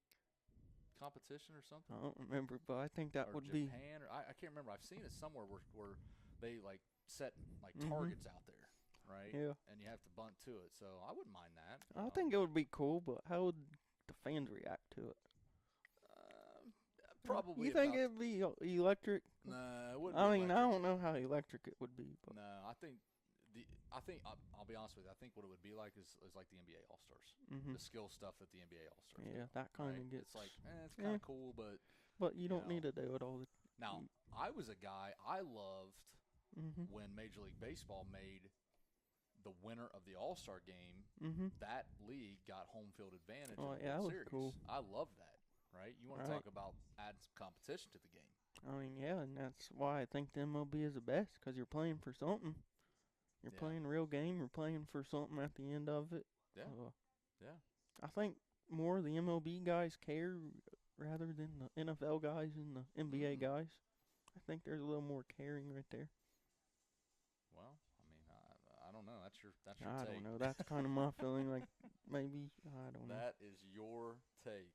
competition or something? I don't remember, but I think that Or would be. Japan, or I can't remember. I've seen it somewhere where they like set like Mhm. targets out there, right? Yeah, And you have to bunt to it. So I wouldn't mind that. I think it would be cool, but how would the fans react to it? Um, probably. You think about, it'd be electric? Nah, it wouldn't. I be mean, I electric. don't know how electric it would be, but No, I think I'll be honest with you. I think what it would be like is like the NBA All Stars, mhm. the skill stuff that the NBA All Stars. Yeah, that kind of right? gets. It's like it's kind of cool, but you don't need to do it all the. now I was a guy I loved Mhm. when Major League Baseball made the winner of the All-Star game. Mhm. That league got home field advantage Oh, in the yeah, that World was Series. cool. I love that, right? You want to Right. talk about adding some competition to the game. I mean, yeah, and that's why I think the MLB is the best because you're playing for something. You're Yeah. playing a real game. You're playing for something at the end of it. Yeah. Yeah. I think more of the MLB guys care rather than the NFL guys and the NBA Mm. guys. I think there's a little more caring right there. Well, I mean, I don't don't know. That's your I take. don't know. That's kind of my feeling. Like maybe I don't know. That is your take.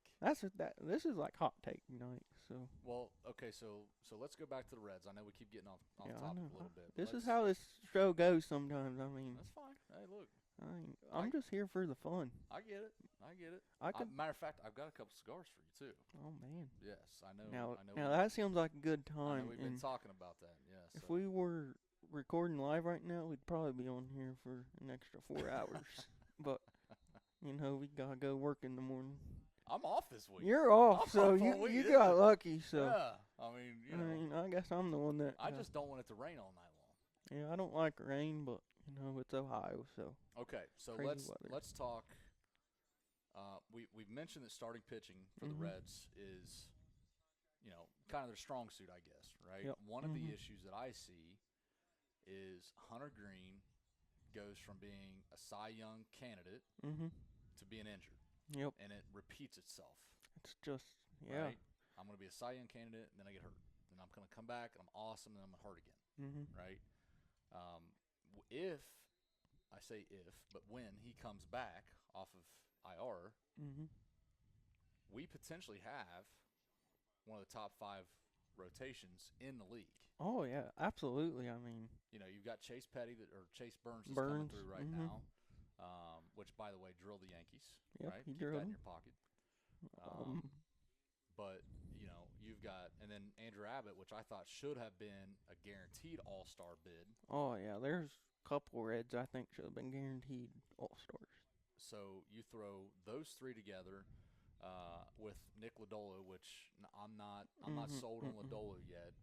This is like hot take night. So Well, okay, so let's go back to the Reds. I know we keep getting off yeah, I topic know. a little bit. This is how this show goes sometimes. I mean, That's fine. Hey, look, I'm just here for the fun. I get it. I get it. I could. Matter of fact, I've got a couple cigars for you too. Oh man. Yes, I know. Now that seems like a good I time. know we've been talking about that. Yes. If we were recording live right now, we'd probably be on here for an extra 4 hours. But we gotta go work in the morning. I'm off this week. You're off, I'm so off all week, you got lucky. So yeah, I mean, I guess I'm the one that. I just don't want it to rain all night long. Yeah, I don't like rain, but it's Ohio, so. Okay, so let's talk. We've mentioned that starting pitching for the Reds is, kind of their strong suit, I guess, right? Yep. One of the issues that I see is Hunter Green goes from being a Cy Young candidate to being injured. Yep. And it repeats itself. It's just, yeah. Right? I'm going to be a Cy Young candidate, and then I get hurt. Then I'm going to come back, and I'm awesome, and then I'm going to hurt again. Right? But when he comes back off of IR, we potentially have one of the top 5 rotations in the league. Oh yeah, absolutely. I mean, you've got Chase Burns is coming through right now. Which, by the way, drilled the Yankees. Yep, right? he Keep drilled that in him. your pocket. But you've got, and then Andrew Abbott, which I thought should have been a guaranteed All-Star bid. Oh yeah, there's a couple Reds I think should have been guaranteed All-Stars. So you throw those 3 together with Nick Lodolo, which I'm not sold on Lodolo yet.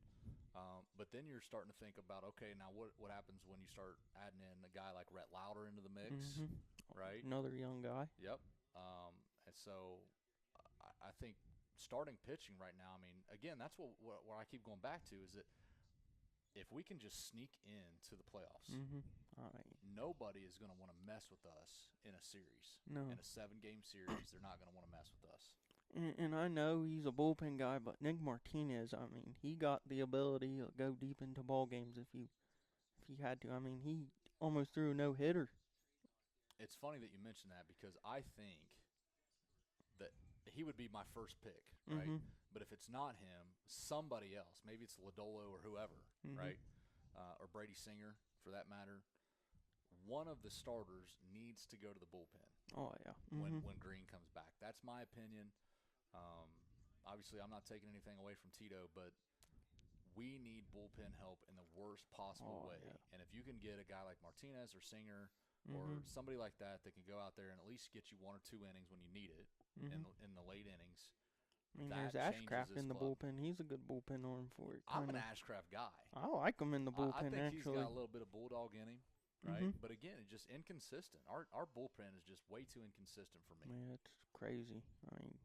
But then you're starting to think about, okay, now what happens when you start adding in a guy like Rhett Lauder into the mix, right? Another young guy. Yep. And so I think starting pitching right now, I mean, again, that's what I keep going back to is that if we can just sneak into the playoffs, nobody is going to want to mess with us in a series. No. In a 7-game series, they're not going to want to mess with us. And I know he's a bullpen guy, but Nick Martinez, I mean, he got the ability to go deep into ball games if he had to. I mean, he almost threw a no-hitter. It's funny that you mentioned that because I think that he would be my first pick, right? But if it's not him, somebody else, maybe it's Lodolo or whoever, right? Or Brady Singer, for that matter. One of the starters needs to go to the bullpen. Oh, yeah. When Green comes back. That's my opinion. Obviously, I'm not taking anything away from Tito, but we need bullpen help in the worst possible way. Yeah. And if you can get a guy like Martinez or Singer or somebody like that can go out there and at least get you 1 or 2 innings when you need it in the late innings. I mean, there's Ashcraft in the bullpen. He's a good bullpen arm for it. I'm an Ashcraft guy. I like him in the bullpen, I think actually. He's got a little bit of bulldog in him. Right, but again, it's just inconsistent. Our bullpen is just way too inconsistent for me. Yeah, it's crazy. I mean,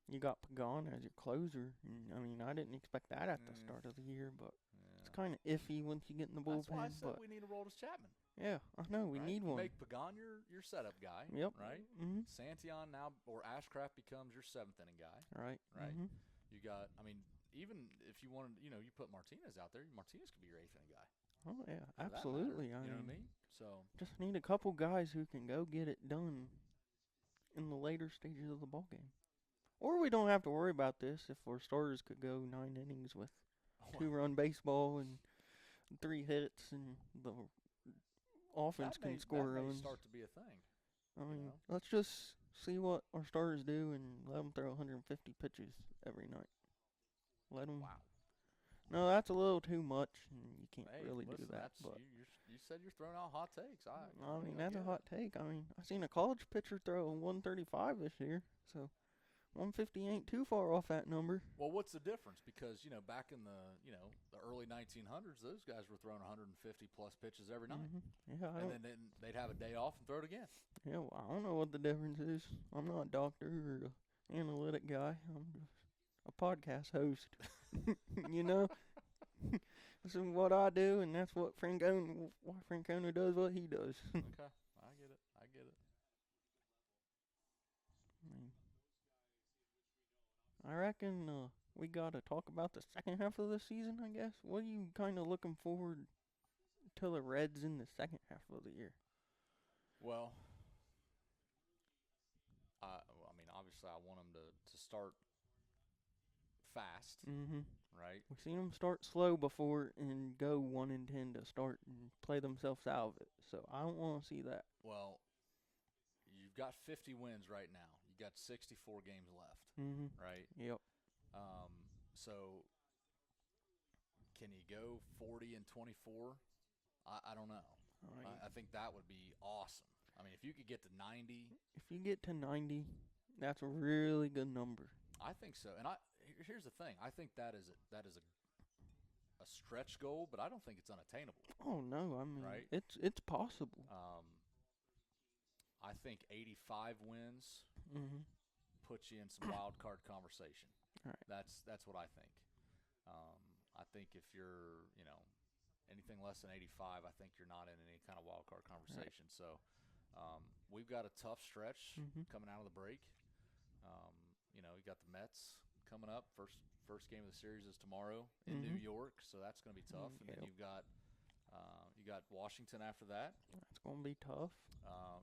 you got Pagan as your closer. And, I mean, I didn't expect that at the start of the year, but it's kind of iffy once you get in the bullpen. That's why I said we need a Roldis Chapman. Yeah, I know we need one. Make Pagan your setup guy. Yep. Right. Santillan now or Ashcraft becomes your 7th inning guy. Right. Right. You got. I mean, even if you wanted, you put Martinez out there. Martinez could be your 8th inning guy. Oh yeah, absolutely. You know what I mean? So just need a couple guys who can go get it done in the later stages of the ball game, or we don't have to worry about this if our starters could go 9 innings with 2-run baseball and 3 hits, and the offense can score runs. runs. Start to be a thing. I mean, let's just see what our starters do and let them throw 150 pitches every night. Let them. Wow. No, that's a little too much, and you can't really do listen, that. But you said you're throwing out hot takes. I mean, that's a hot take. I mean, I seen a college pitcher throw a 135 this year, so 150 ain't too far off that number. Well, what's the difference? Because back in the the early 1900s, those guys were throwing 150 plus pitches every night. Yeah, and then they'd have a day off and throw it again. Yeah, well, I don't know what the difference is. I'm not a doctor or an analytic guy. I'm just a podcast host. This is what I do, and that's what why Francona does what he does. Okay, I get it. I reckon we got to talk about the second half of the season, I guess. What are you kind of looking forward to the Reds in the second half of the year? Well, I mean, obviously, I want them to start fast, Mm-hmm. right? We've seen them start slow before and go 1-10 to start and play themselves out of it. So I don't want to see that. Well, you've got 50 wins right now. You got 64 games left, Mm-hmm. right? Yep. So can you go 40-24? I don't know. I mean, I think that would be awesome. I mean, if you could get to 90, if you get to 90, that's a really good number. I think so. And here's the thing: I think that is a stretch goal, but I don't think it's unattainable, Oh no, I mean right? it's possible. I think 85 wins Mm-hmm. puts you in some wild card conversation. All right. That's what I think. I think if you're anything less than 85, I think you're not in any kind of wild card conversation. Right. So we've got a tough stretch Mm-hmm. coming out of the break. You got the Mets coming up. First game of the series is tomorrow in New Mm-hmm. York, so that's going to be tough. And then Yep. you got Washington after that. That's gonna be tough.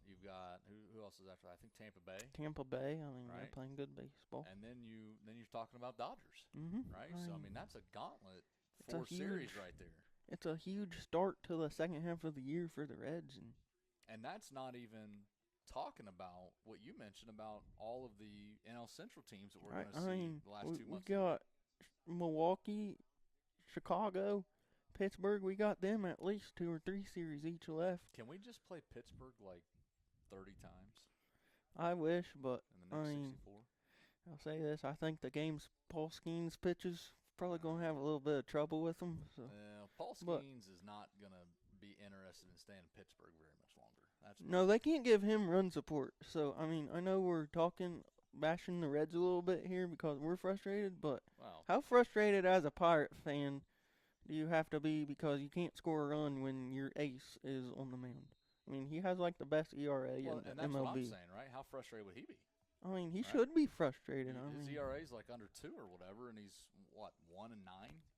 You've got who else is after that? I think Tampa Bay, Tampa Bay. I mean, they're right? playing good baseball. And then you're talking about Dodgers, Mm-hmm. right? So I mean that's a gauntlet It's a series huge- right there. It's a huge start to the second half of the year for the Reds, And that's not even talking about what you mentioned about all of the NL Central teams that we're going to I see mean, the last we 2 months. got Milwaukee, Chicago, Pittsburgh. We got them at least 2 or 3 series each left. Can we just play Pittsburgh like 30 times I wish, but in the I next mean, 64? I'll say this: I think the game's Paul Skeens pitches probably gonna have a little bit of trouble with them. So Paul but- Skeens is not going to be interested in staying in Pittsburgh very much longer. That's no, they can't give him run support. So I mean, I know we're bashing the Reds a little bit here because we're frustrated, but well, how frustrated as a Pirate fan do you have to be because you can't score a run when your ace is on the mound? I mean, he has like the best ERA in and the that's MLB. what I'm saying, right? How frustrated would he be? I mean, he Right. should be frustrated. I His mean, ERA is like under 2 or whatever, and he's what 1-9.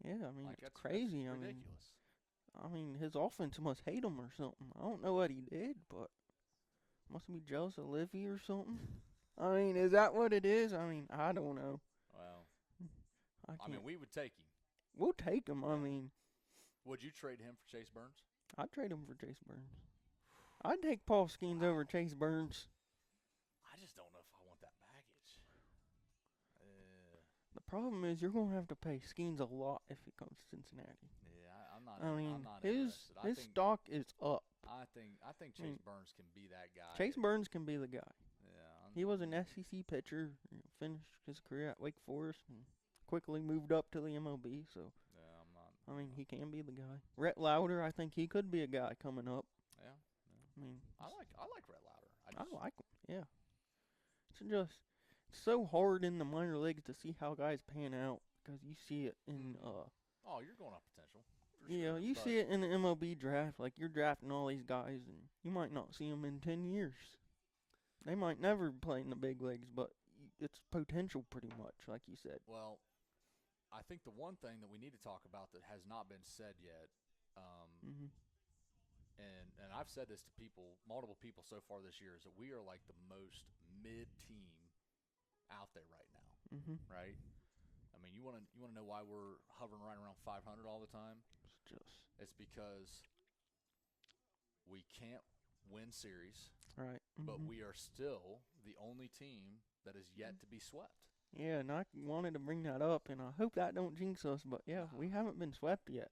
yeah, I mean, Like it's that's crazy. That's I mean, ridiculous. his offense must hate him or something. I don't know what he did, but must be jealous of Livy or something. I mean, is that what it is? I mean, I don't know. Well, I I mean, can't. we would take him. We'll take him. I Yeah. mean, Would you trade him for Chase Burns? I'd trade him for Chase Burns. I'd take Paul Skeens over Chase Burns. I just don't know if I want that baggage. The problem is you're gonna have to pay Skeens a lot if he comes to Cincinnati. Yeah, I'm not. I mean, I'm not his interested. his stock is up. I think I mean, Chase Burns can be that guy. Chase Burns can be the guy. Yeah, He was an SEC pitcher, finished his career at Wake Forest, and quickly moved up to the MLB. So yeah, I'm not. I mean, he can be the guy. Rhett Lauder, I think he could be a guy coming up. Yeah, I mean, I like Rhett Lauder. I like him. Yeah, it's so hard in the minor leagues to see how guys pan out because you see it in Oh, you're going up potential. For yeah, sure, you but see it in the MLB draft. Like you're drafting all these guys, and you might not see them in 10 years. They might never play in the big leagues, but it's potential pretty much, like you said. Well, I think the one thing that we need to talk about that has not been said yet, Mhm. and I've said this to multiple people so far this year, is that we are like the most mid team out there right now, Mhm. right? I mean, you want to know why we're hovering right around 500 all the time? It's because we can't win series, right. but Mhm. we are still the only team that is yet to be swept. Yeah, and I wanted to bring that up, and I hope that don't jinx us. But yeah, Nah. we haven't been swept yet.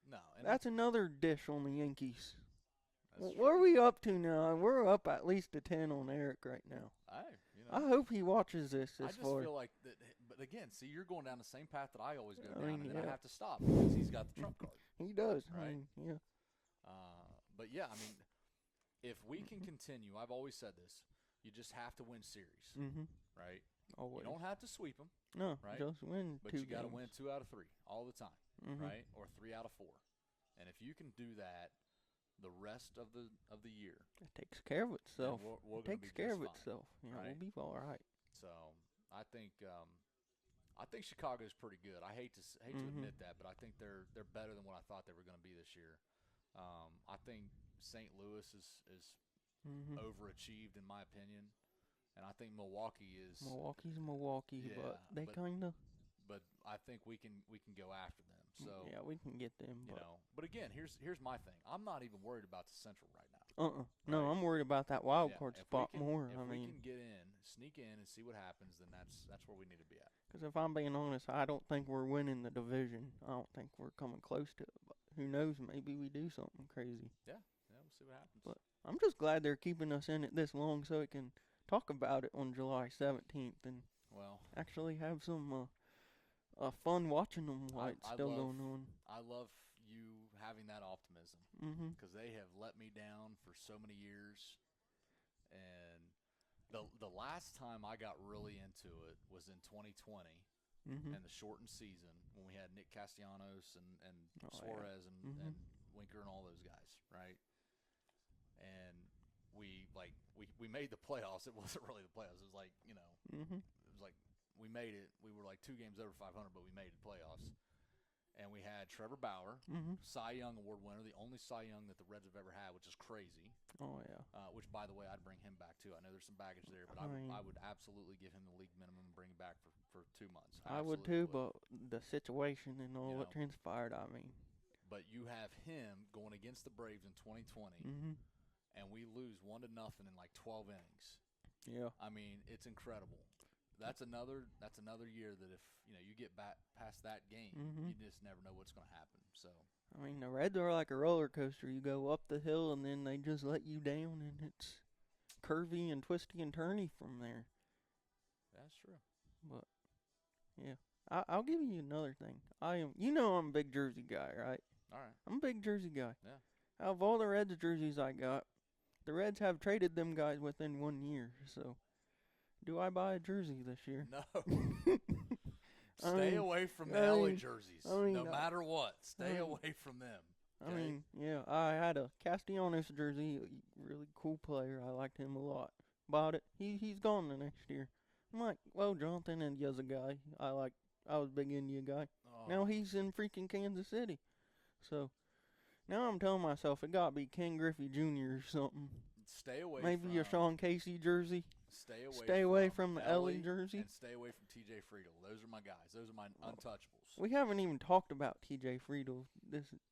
No, and That's another dish on the Yankees. that's What are we up to now? We're up at least a 10 on Eric right now. I hope he watches this I this just far. feel like that. But again, see, you're going down the same path that I always go I down, mean, and then I yeah. have to stop because he's got the trump card. He does. I Right. mean, yeah. But yeah, I mean, if we can continue, I've always said this: you just have to win series, Mhm. right? Always. You don't have to sweep them, No, right? just win but 2 you got to games. win 2 out of 3 all the time, Mhm. right? Or 3 out of 4. And if you can do that the rest of the year, It takes care of then itself. we're It gonna takes be care just of fine, itself. Yeah, right? we'll be all right. So I think Chicago's pretty good. I hate to Mhm. admit that, but I think they're better than what I thought they were going to be this year. I think St. Louis is overachieved in my opinion, and I think Milwaukee is. Milwaukee's Milwaukee, Yeah, but they but kind of. but I think we can go after them. So Yeah, we can get them, but. But again, here's my thing. I'm not even worried about the Central right now. No, Right? I'm worried about that wild Yeah, card if we spot can more. if I we mean, can get in, sneak in, and see what happens, then that's where we need to be at. because if I'm being honest, I don't think we're winning the division. I don't think we're coming close to it. But who knows? Maybe we do something crazy. Yeah, we'll see what happens. But I'm just glad they're keeping us in it this long so we can talk about it on July 17th and actually have some fun watching them while it's still going on. I love you having that optimism because they have let me down for so many years, and the last time I got really into it was in 2020 and the shortened season when we had Nick Castellanos and Suarez and Winker and all those guys, right? And we made the playoffs. It wasn't really the playoffs. It was like, it was like we made it. We were like 2 games over 500, but we made the playoffs. And we had Trevor Bauer, Cy Young Award winner, the only Cy Young that the Reds have ever had, which is crazy. Oh, yeah. Which, by the way, I'd bring him back, too. I know there's some baggage there, but I would absolutely give him the league minimum and bring him back for 2 months. I would, too, but the situation and all what transpired, I mean. But you have him going against the Braves in 2020, and we lose 1-0 in like 12 innings. Yeah. I mean, it's incredible. That's another year that if you get back past that game, you just never know what's going to happen. So I mean, the Reds are like a roller coaster. You go up the hill and then they just let you down, and it's curvy and twisty and turny from there. That's true. But yeah, I'll give you another thing. I'm a big jersey guy, right? All right. I'm a big jersey guy. Yeah. Out of all the Reds jerseys I got, the Reds have traded them guys within 1 year, so. Do I buy a jersey this year? No. Stay away from the LA jerseys. No matter what. Stay away from them. Okay? I mean, yeah, I had a Castellanos jersey, a really cool player. I liked him a lot. Bought it. He's gone the next year. I'm like, well, Jonathan India's a guy I was a big India guy. Oh. Now he's in freaking Kansas City. So now I'm telling myself it gotta be Ken Griffey Jr. or something. Stay away Maybe a Sean Casey jersey. Stay away from the Ellie jersey. And stay away from TJ Friedel. Those are my guys. Those are my untouchables. We haven't even talked about TJ Friedel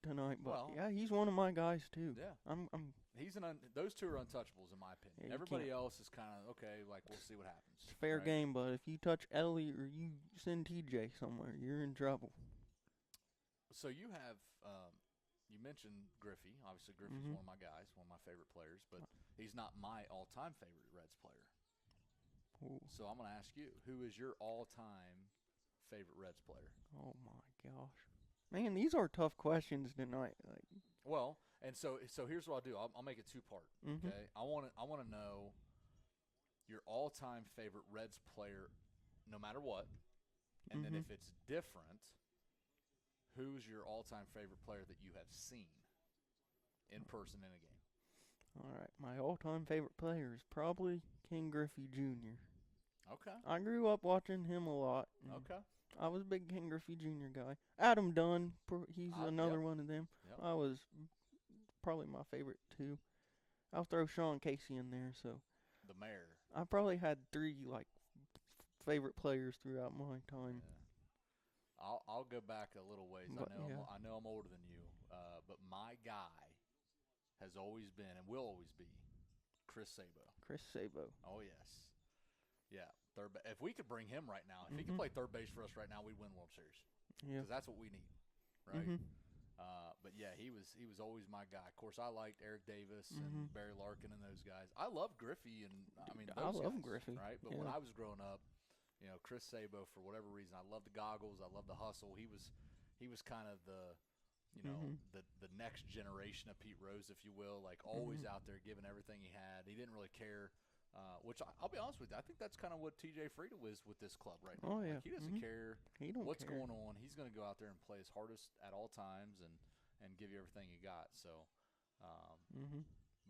tonight, but yeah, he's one of my guys too. Yeah. Those two are untouchables in my opinion. Yeah, everybody else is kind of okay. Like we'll see what happens. It's fair game, but if you touch Ellie or you send TJ somewhere, you're in trouble. So you have. You mentioned Griffey. Obviously, Griffey's one of my guys, one of my favorite players, but he's not my all-time favorite Reds player. Ooh. So I'm going to ask you, who is your all-time favorite Reds player? Oh, my gosh. Man, these are tough questions tonight. Well, and so here's what I'll do. I'll make it 2-part, okay? I want to know your all-time favorite Reds player no matter what, and then if it's different – who's your all-time favorite player that you have seen in person in a game? All right. My all-time favorite player is probably Ken Griffey Jr. Okay. I grew up watching him a lot. Okay. I was a big Ken Griffey Jr. guy. Adam Dunn, he's another one of them. Yep. I was probably my favorite too. I'll throw Sean Casey in there. So the mayor. I probably had 3 favorite players throughout my time. Yeah. I'll go back a little ways. But, I know I'm older than you, but my guy has always been and will always be Chris Sabo. Chris Sabo. Oh yes, yeah. If we could bring him right now, if he could play third base for us right now, we'd win World Series. Yeah, because that's what we need, right? But yeah, he was always my guy. Of course, I liked Eric Davis and Barry Larkin and those guys. I love Griffey and I love Griffey, right? But when I was growing up. Chris Sabo, for whatever reason, I love the goggles. I love the hustle. He was kind of the next generation of Pete Rose, if you will, like always out there giving everything he had. He didn't really care, which I'll be honest with you, I think that's kind of what TJ Friedel is with this club right now. Oh, yeah. Like, he doesn't care what's care. going on. He's going to go out there and play his hardest at all times and give you everything you got. So,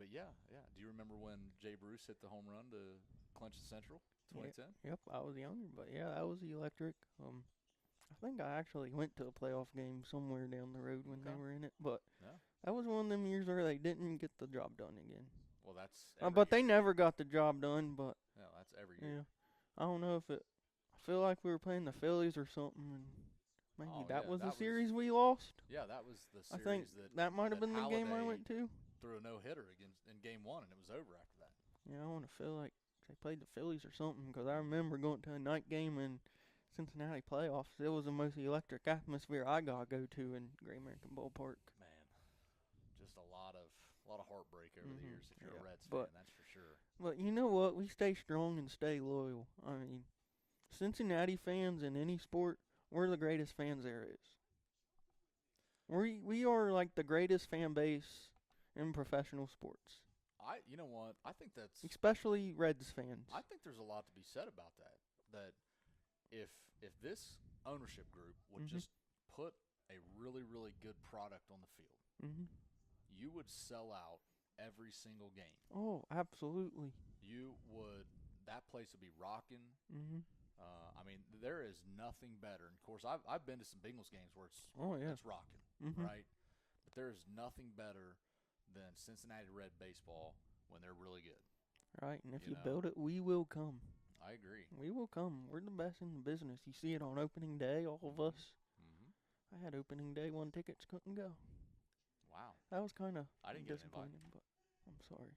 but yeah. Do you remember when Jay Bruce hit the home run to clinch the Central? 2010? Yep, I was younger, but yeah, that was electric. I think I actually went to a playoff game somewhere down the road when they were in it, but that was one of them years where they didn't get the job done again. Well, that's every But they year. never got the job done. But No, that's every yeah, year. I don't know if it. I feel like we were playing the Phillies or something, and maybe Oh that yeah, was the that was series we lost. that was the I think series that that might have that been the game I Halladay went to. threw a no hitter against in game 1, and it was over after that. Yeah, I want to feel like they played the Phillies or something because I remember going to a night game in Cincinnati playoffs. It was the most electric atmosphere I got to go to in Great American Ballpark. Man, just a lot of heartbreak over the years if you're a Reds fan, But that's for sure. but you know what? We stay strong and stay loyal. I mean, Cincinnati fans in any sport, we're the greatest fans there is. We are like the greatest fan base in professional sports, You know what? I think that's especially Reds fans. I think there's a lot to be said about that. That if this ownership group would Mhm. just put a really really good product on the field, Mhm. you would sell out every single game. Oh, absolutely. You would that place would be rocking. Mhm. I mean, there is nothing better. And of course, I've been to some Bengals games where Oh yeah. it's rocking, Mhm. right? But there is nothing better than Cincinnati Red baseball when they're really good. Right, and if You you know. build it, we will come. I agree. We will come. We're the best in the business. You see it on opening day, all of us. Mm-hmm. I had opening day, won tickets, couldn't go. Wow. That was kind of I didn't get an invite. disappointing, but I'm sorry.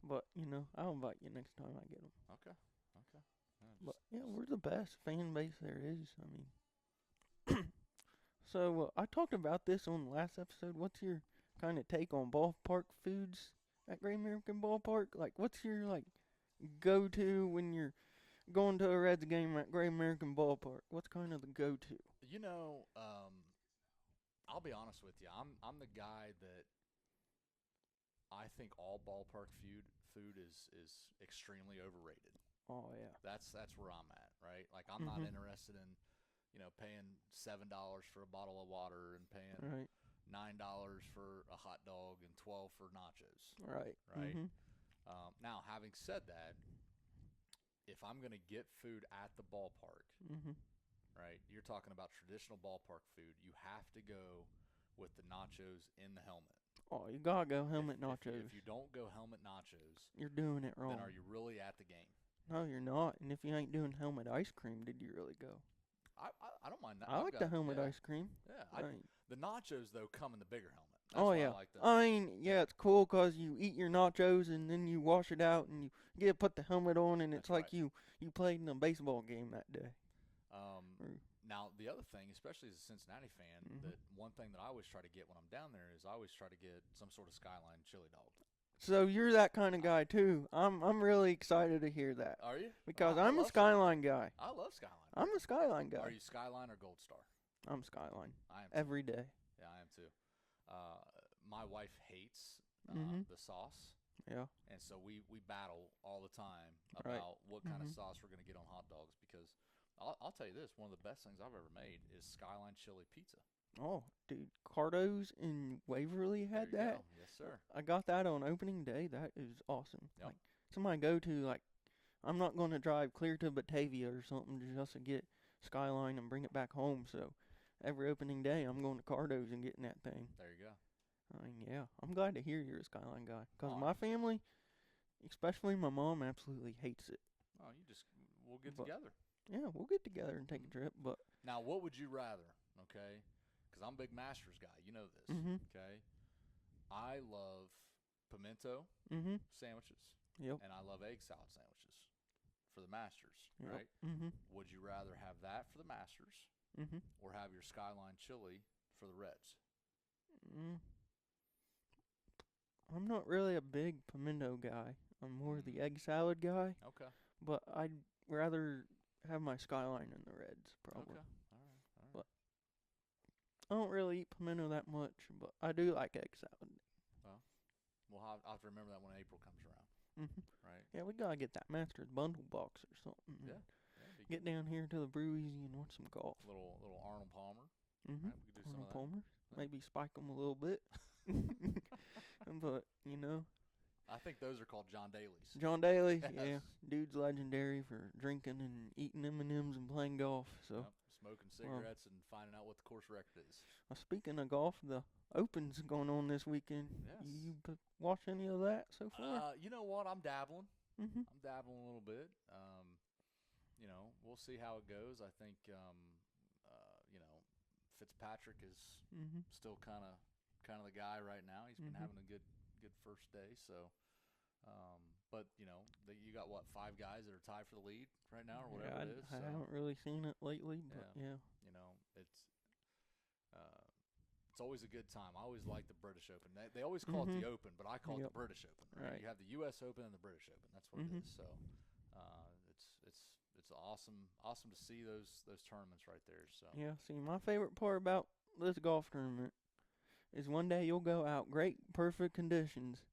But, I'll invite you next time I get them. Okay. Okay. But, yeah, we're the best fan base there is. I mean, so I talked about this on the last episode. What's your kind of take on ballpark foods at Great American Ballpark? Like, what's your, like, go-to when you're going to a Reds game at Great American Ballpark? What's kind of the go-to? You know, I'll be honest with you. I'm the guy that I think all ballpark food is extremely overrated. Oh, yeah. That's where I'm at, right? Like I'm not interested in, paying $7 for a bottle of water and paying Right. $9 for a hot dog and 12 for nachos. Right. Right. Now, having said that, if I'm going to get food at the ballpark, right, you're talking about traditional ballpark food, you have to go with the nachos in the helmet. Oh, you gotta go helmet nachos. If you don't go helmet nachos, you're doing it wrong. then are you really at the game? No, you're not. And if you ain't doing helmet ice cream, did you really go? I don't mind that. I like the helmet ice cream. Yeah, the nachos though come in the bigger helmet. That's oh why yeah. I like them. I mean, yeah, it's cool 'cause you eat your nachos and then you wash it out and you get to put the helmet on and it's That's like right. you played in a baseball game that day. Now the other thing, especially as a Cincinnati fan, that one thing that I always try to get when I'm down there is I always try to get some sort of Skyline chili dog. So you're that kind of guy too. I'm really excited to hear that. Are you? Because I I'm a love Skyline guy. I love Skyline. I'm a Skyline guy. Are you Skyline or Gold Star? I'm Skyline. I am too. Every day. Yeah, I am too. My wife hates the sauce. Yeah. And so we battle all the time about Right. what kind of sauce we're going to get on hot dogs because I'll tell you this, one of the best things I've ever made is Skyline chili pizza. Oh, dude, Cardo's in Waverly had There you that. go. Yes, sir. I got that on opening day. That is awesome. Yep. Like somebody go to like, I'm not going to drive clear to Batavia or something just to get Skyline and bring it back home. So every opening day, I'm going to Cardo's and getting that thing. There you go. I mean, yeah, I'm glad to hear you're a Skyline guy because Oh, my family, especially my mom, absolutely hates it. Oh, we'll get together. Yeah, we'll get together and take a trip. But Now, what would you rather? Okay, because I'm a big Masters guy. You know this. Okay, I love pimento sandwiches. Yep. And I love egg salad sandwiches for the Masters. Yep. Right. Would you rather have that for the Masters or have your Skyline chili for the Reds? I'm not really a big pimento guy. I'm more the egg salad guy. Okay. But I'd rather have my Skyline in the Reds, probably. Okay. All right. But I don't really eat pimento that much, but I do like egg salad. Well, I'll have to remember that when April comes around. Right. Yeah, we gotta get that Masters bundle box or something. Yeah. Get down here to the Brew-Easy and watch some golf. Little Arnold Palmer. Right, we could do some Arnold of that. Palmer. Maybe spike them a little bit. But I think those are called John Daly's. John Daly, Yes. yeah, dude's legendary for drinking and eating M&Ms and playing golf. So Yep. Smoking cigarettes and finding out what the course record is. Speaking of golf, the Open's going on this weekend. Yes. You watch any of that so far? You know what? I'm dabbling. Mm-hmm. I'm dabbling a little bit. We'll see how it goes. I think, Fitzpatrick is still kind of the guy right now. He's been having a good first day. So, but you got what, 5 guys that are tied for the lead right now, or whatever it is. I haven't really seen it lately, but yeah. It's always a good time. I always like the British Open. They always call it the Open, but I call it the British Open. Right? You have the U.S. Open and the British Open. That's what it is. So, it's awesome to see those tournaments right there. So yeah. See, my favorite part about this golf tournament is one day you'll go out great, perfect conditions,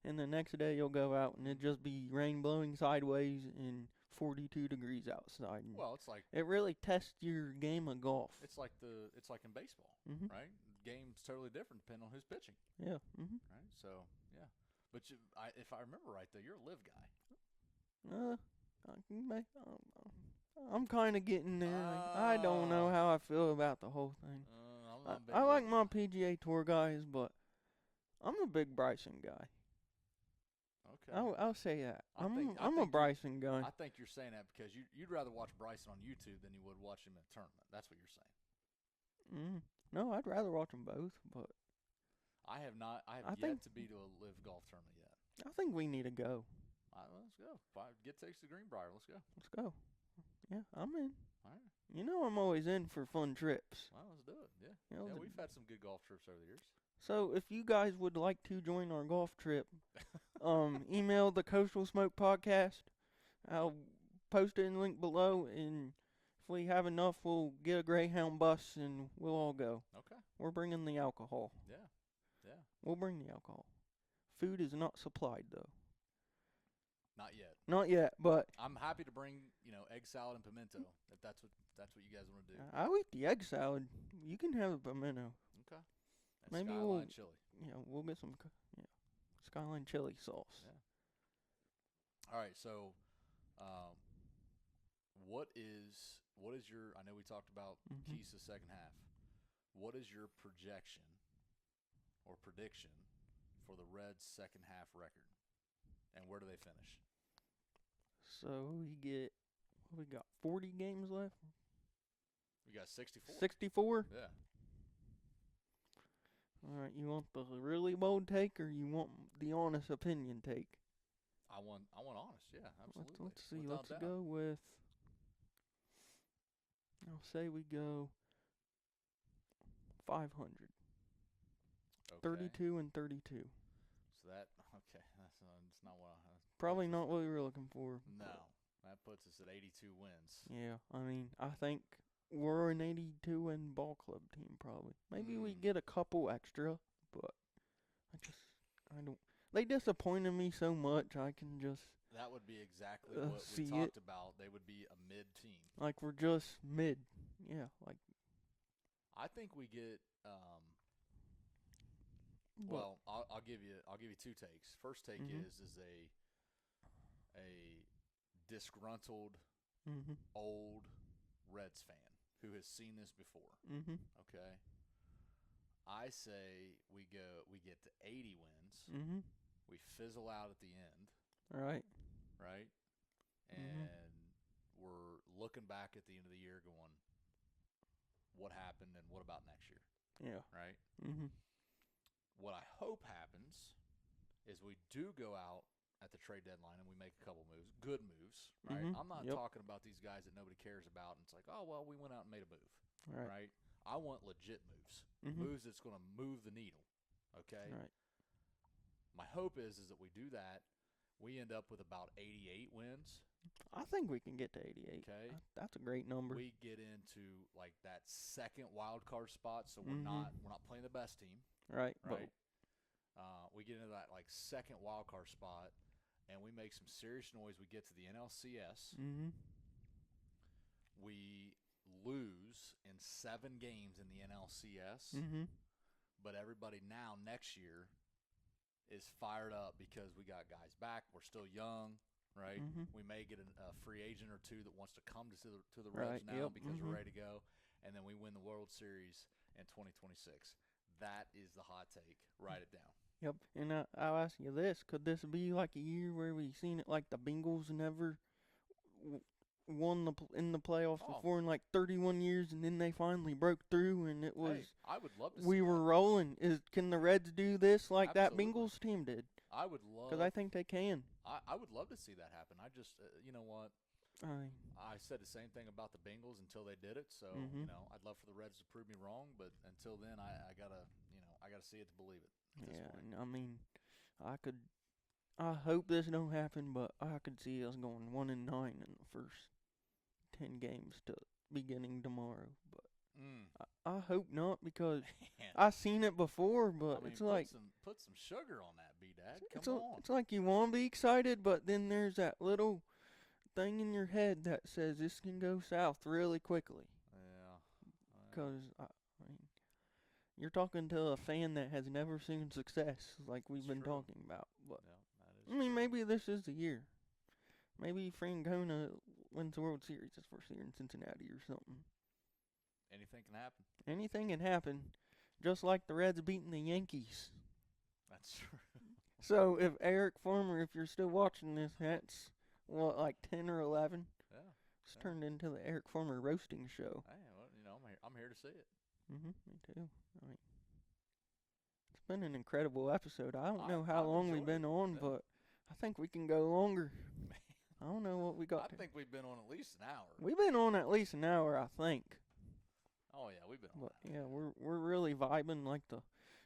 and the next day you'll go out and it just be rain blowing sideways and 42 degrees outside. Well, it's like it really tests your game of golf. It's like in baseball, right? Game's totally different depending on who's pitching. Yeah. Right. So yeah, but if I remember right, though, you're a live guy. I'm kind of getting there. I don't know how I feel about the whole thing. I like my PGA Tour guys, but I'm a big Bryson guy. Okay. I'll say that. I'm a Bryson guy. I think you're saying that because you'd rather watch Bryson on YouTube than you would watch him in a tournament. That's what you're saying. No, I'd rather watch them both, but I have yet to be to a live golf tournament yet. I think we need to go. Let's go. Get tickets to Greenbrier. Let's go. Let's go. Yeah, I'm in. All right. You know I'm always in for fun trips. Well, let's do it. Yeah. We've had some good golf trips over the years. So if you guys would like to join our golf trip, email the Coastal Smoke Podcast. I'll post it in the link below, and if we have enough, we'll get a Greyhound bus and we'll all go. Okay. We're bringing the alcohol. Yeah. We'll bring the alcohol. Food is not supplied, though. Not yet, but I'm happy to bring, egg salad and pimento if that's what you guys want to do. I'll eat the egg salad. You can have the pimento. Okay. And maybe Skyline chili. Yeah, we'll get some Skyline chili sauce. Yeah. All right, so what is your, I know we talked about keys to the second half. What is your projection or prediction for the Reds' second half record? And where do they finish? So we got 40 games left? We got 64. 64? Yeah. All right, you want the really bold take or you want the honest opinion take? I want honest, yeah, absolutely. Let's see, let's go with, I'll say we go 500. Okay. 32 and 32. So that's not what probably not what we were looking for. No, that puts us at 82 wins. Yeah, I mean, I think we're an 82 win ball club team probably. Maybe we get a couple extra, but I don't. They disappointed me so much. I can just. That would be exactly what we talked about. They would be a mid team. Like we're just mid. Yeah, like. I think we get. Well, I'll give you 2 takes. First take is a disgruntled old Reds fan who has seen this before. Okay. I say we get to 80 wins. We fizzle out at the end. Right. And we're looking back at the end of the year going, what happened and what about next year? Yeah. Right? What I hope happens is we do go out at the trade deadline and we make a couple moves, good moves, right? I'm not talking about these guys that nobody cares about and it's like, oh, well, we went out and made a move, right? I want legit moves, moves that's going to move the needle, okay? Right. My hope is that we do that. We end up with about 88 wins. I think we can get to 88. Okay. That's a great number. We get into like that second wild card spot, so we're not playing the best team. Right. We get into that like second wild card spot, and we make some serious noise. We get to the NLCS. We lose in 7 games in the NLCS, but everybody now next year is fired up because we got guys back. We're still young, right? Mhm. We may get a free agent or two that wants to come to the Right. Reds now Yep. because we're Mhm. ready to go, and then we win the World Series in 2026. That is the hot take. Write it down. Yep. And I'll ask you this: could this be like a year where we seen it like the Bengals never w- won in the playoffs Oh, before in like 31 years, and then they finally broke through, and it was hey, I would love to see we were that. rolling. Can the Reds do this like that Absolutely. Bengals team did? I would Because love. I think they can. I would love to see that happen. I just, you know what? I. I said the same thing about the Bengals until they did it. So Mhm. I'd love for the Reds to prove me wrong, but until then, I gotta, I gotta see it to believe it. At this Yeah. point. And I mean, I could. I hope this don't happen, but I could see us going 1-9 in the first 10 games to beginning tomorrow. But Mm. I hope not because Man, I seen it before. But I mean, it's like put some sugar on that, B Dad. it's Come on. it's like you want to be excited, but then there's that little thing in your head that says this can go south really quickly. Yeah. Because I mean, you're talking to a fan that has never seen success, like we've It's been true. talking about. But Yeah, that I is mean, true. maybe this is the year. Maybe Francona wins the World Series his first year in Cincinnati or something. Anything can happen. Anything can happen, just like the Reds beating the Yankees. That's true. So if Eric Farmer, if you're still watching this, that's what, like 10 or 11. Yeah. It's Yeah. turned into the Eric Farmer roasting show. Hey, well, I'm here to see it. Me too. I mean, it's been an incredible episode. I don't know how I've long we've enjoyed been it. on, Yeah. but I think we can go longer. Man, I don't know what we got. I think we've been on at least an hour. We've been on at least an hour, I think. Oh yeah, we've been on. But yeah, we're really vibing like the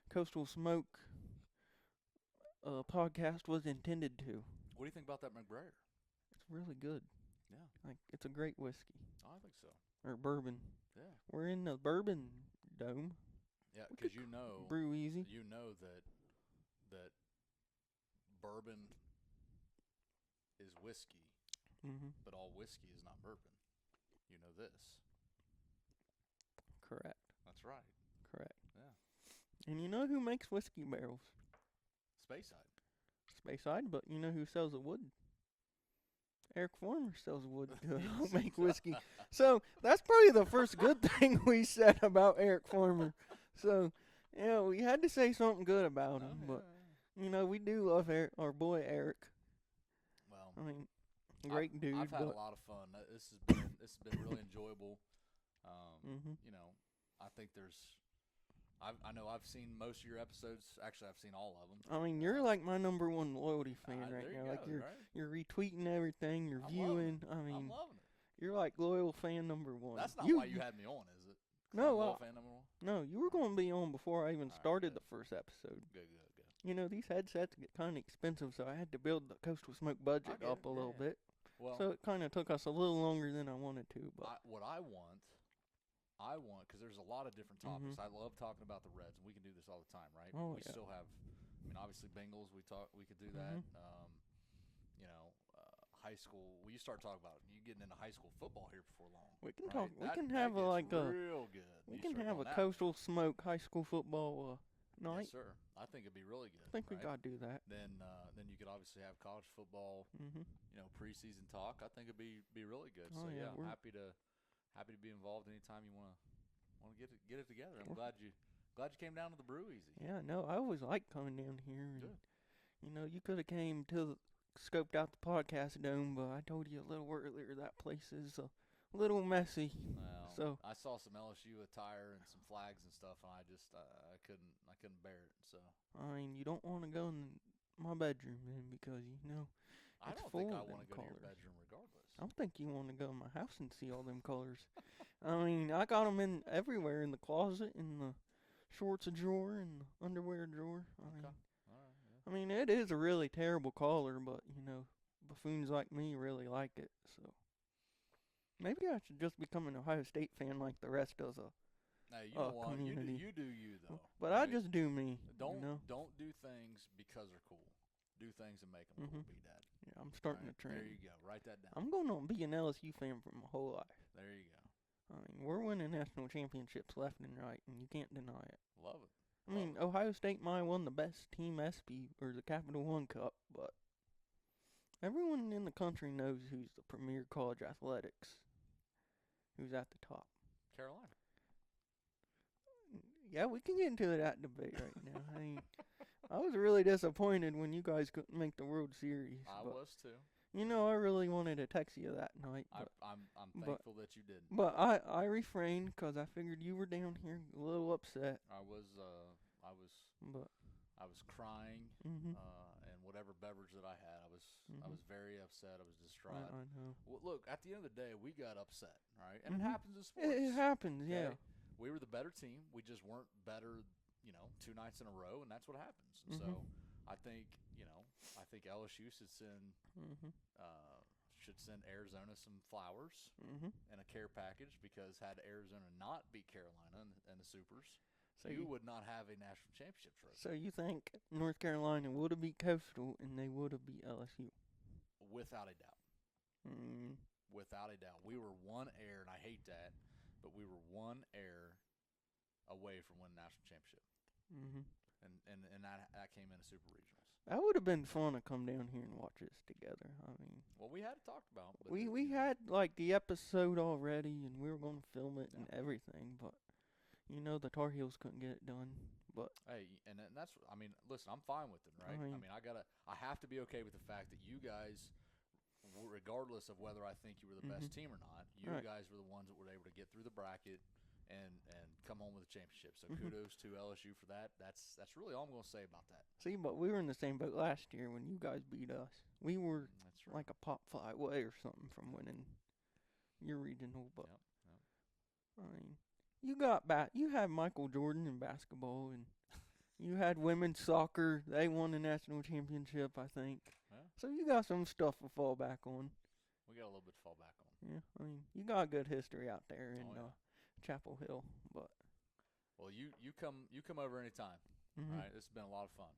Coastal Smoke podcast was intended to. What do you think about that McBrayer? It's really good. Yeah. Like it's a great whiskey I think so. or bourbon. Yeah. We're in the bourbon dome. Yeah, We because could that Brew-Easy. that bourbon is whiskey, but all whiskey is not bourbon. You know this. Correct. That's right. Correct. Yeah. And you know who makes whiskey barrels? Speyside. Speyside, but you know who sells the wood? Eric Farmer sells wood to Yes, make he whiskey. does. So that's probably the first good thing we said about Eric Farmer. So, yeah, we had to say something good about him. But, you know, we do love our boy Eric. Well, I mean, great dude. I've had but a lot of fun. This has been really enjoyable. You know, I think I know I've seen most of your episodes. Actually, I've seen all of them. I mean, you're like my number one loyalty fan right there now. you like go, you're retweeting everything, you're I'm loving viewing. it. I mean, I'm loving it. you're like loyal fan number one. That's not why you had me on, is it? No, Loyal fan number one. No, you were going to be on before I even All right, started good. the first episode. Good. You know, these headsets get kind of expensive, so I had to build the Coastal Smoke budget get up it, a little yeah. bit. Well, So it kind of took us a little longer than I wanted to. But what I want, because there's a lot of different topics. I love talking about the Reds, and we can do this all the time, right? Oh, we yeah. still have, obviously Bengals. We could do that. High school. You start talking about you getting into high school football here before long. we can right? talk. We can have that like gets a. real good. We You can start have a doing that. Coastal Smoke high school football night. Yes, sir. I think it'd be really good. I think we right? gotta do that. Then you could obviously have college football. Mhm. Preseason talk. I think it'd be really good. Oh, so yeah, I'm happy to be involved anytime you want to get it together. I'm glad you came down to the Brew-Easy. Yeah, no, I always like coming down here. And, Good. you know, you could have came to scoped out the podcast dome, but I told you a little earlier that place is a little messy. Well, So I saw some LSU attire and some flags and stuff, and I just I couldn't bear it. So I mean, you don't want to go in my bedroom then because you know I it's don't full think I of want them to go to your colors. bedroom regardless. I don't think you want to go in my house and see all them colors. I mean, I got them in everywhere in the closet, in the shorts drawer, and the underwear drawer. Okay. All right. Yeah. I mean, it is a really terrible color, but you know, buffoons like me really like it. So maybe I should just become an Ohio State fan like the rest of the Now you know what community. you do you though. But right? I just do me. don't You know? don't do things because they're cool. Do things and make them cool. Be dad. Yeah, I'm starting Right, to trend. There you go. Write that down. I'm going to be an LSU fan for my whole life. There you go. I mean, we're winning national championships left and right, and you can't deny it. Love it. I mean, Ohio State might have won the best Team SP or the Capital One Cup, but Everyone in the country knows who's the premier college athletics. Who's at the top. Carolina. Yeah, we can get into that debate right now. I mean, I was really disappointed when you guys couldn't make the World Series. I was too. You know, I really wanted to text you that night. But, I'm thankful that you didn't. But I refrained because I figured you were down here a little upset. I was crying, and whatever beverage that I had, I was very upset. I was distraught. I know. Well, look, at the end of the day, we got upset, right? And it happens in sports. It happens, okay? yeah. We were the better team. We just weren't better, 2 nights in a row, and that's what happens. And so I think LSU should send Arizona some flowers and a care package, because had Arizona not beat Carolina in the Supers, so you would not have a national championship trophy. So you think North Carolina would have beat Coastal and they would have beat LSU? Without a doubt. Without a doubt. We were one error, and I hate that, but we were one error away from winning national championship. And that came in a Super Regionals. That would have been fun to come down here and watch this together. I mean, well, we had it talked about. But we had like the episode already, and we were going to film it and everything, but the Tar Heels couldn't get it done. But hey, and that's, I mean, listen, I'm fine with it, right? I have to be okay with the fact that you guys, regardless of whether I think you were the best team or not, you guys were the ones that were able to get through the bracket and come home with a championship. So kudos to LSU for that. That's really all I'm going to say about that. See, but we were in the same boat last year when you guys beat us. We were like a pop fly away or something from winning your regional. But I mean, you had Michael Jordan in basketball, and you had women's soccer. They won the national championship, I think. Yeah. So you got some stuff to fall back on. We got a little bit to fall back on. Yeah, I mean, you got good history out there in Chapel Hill, but well, you come over anytime. Right, this has been a lot of fun.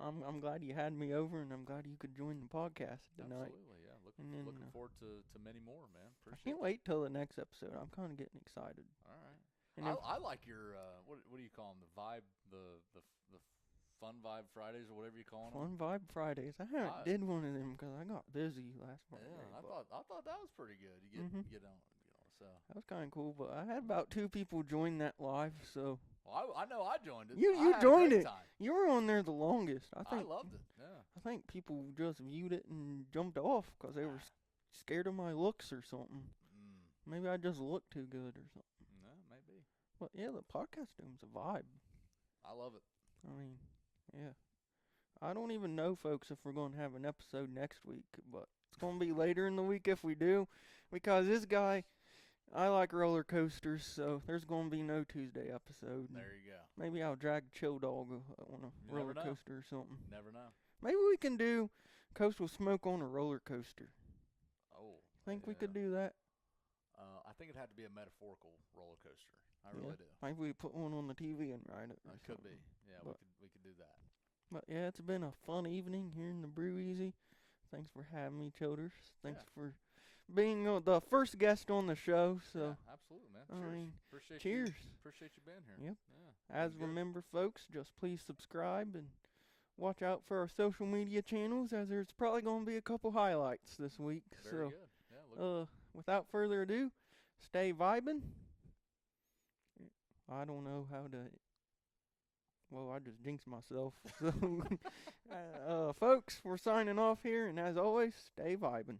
I'm glad you had me over, and I'm glad you could join the podcast tonight. Absolutely, yeah. Looking forward to many more, man. Appreciate I can't wait till the next episode. I'm kind of getting excited. All right. I like your what do you call them? The vibe, the Fun Vibe Fridays or whatever you call them. Fun Vibe Fridays. I did one of them because I got busy last Friday. Yeah, I thought that was pretty good. You get on. So that was kind of cool, but I had about 2 people join that live, so. Well, I know I joined it. You joined it. You were on there the longest. I loved it. Yeah. I think people just viewed it and jumped off because they were scared of my looks or something. Maybe I just look too good or something. No, maybe. But yeah, the podcast room's a vibe. I love it. I mean, yeah. I don't even know, folks, if we're going to have an episode next week, but it's going to be later in the week if we do, because this guy, I like roller coasters, so there's going to be no Tuesday episode. There you go. Maybe I'll drag Chill Dog on a roller coaster or something. Never know. Maybe we can do Coastal Smoke on a roller coaster. Oh. Think we could do that? I think it'd have to be a metaphorical roller coaster. I really do. Maybe we put one on the TV and ride it. It could be. Yeah, we could do that. But yeah, it's been a fun evening here in the Brew-Easy. Thanks for having me, Childers. Thanks for being the first guest on the show. So yeah, absolutely, man. Cheers. Cheers. Appreciate you being here. Yep. Yeah. Remember, folks, just please subscribe and watch out for our social media channels, as there's probably going to be a couple highlights this week. Very good. Yeah. Without further ado, stay vibing. I don't know how to. Well, I just jinxed myself. So, folks, we're signing off here, and as always, stay vibing.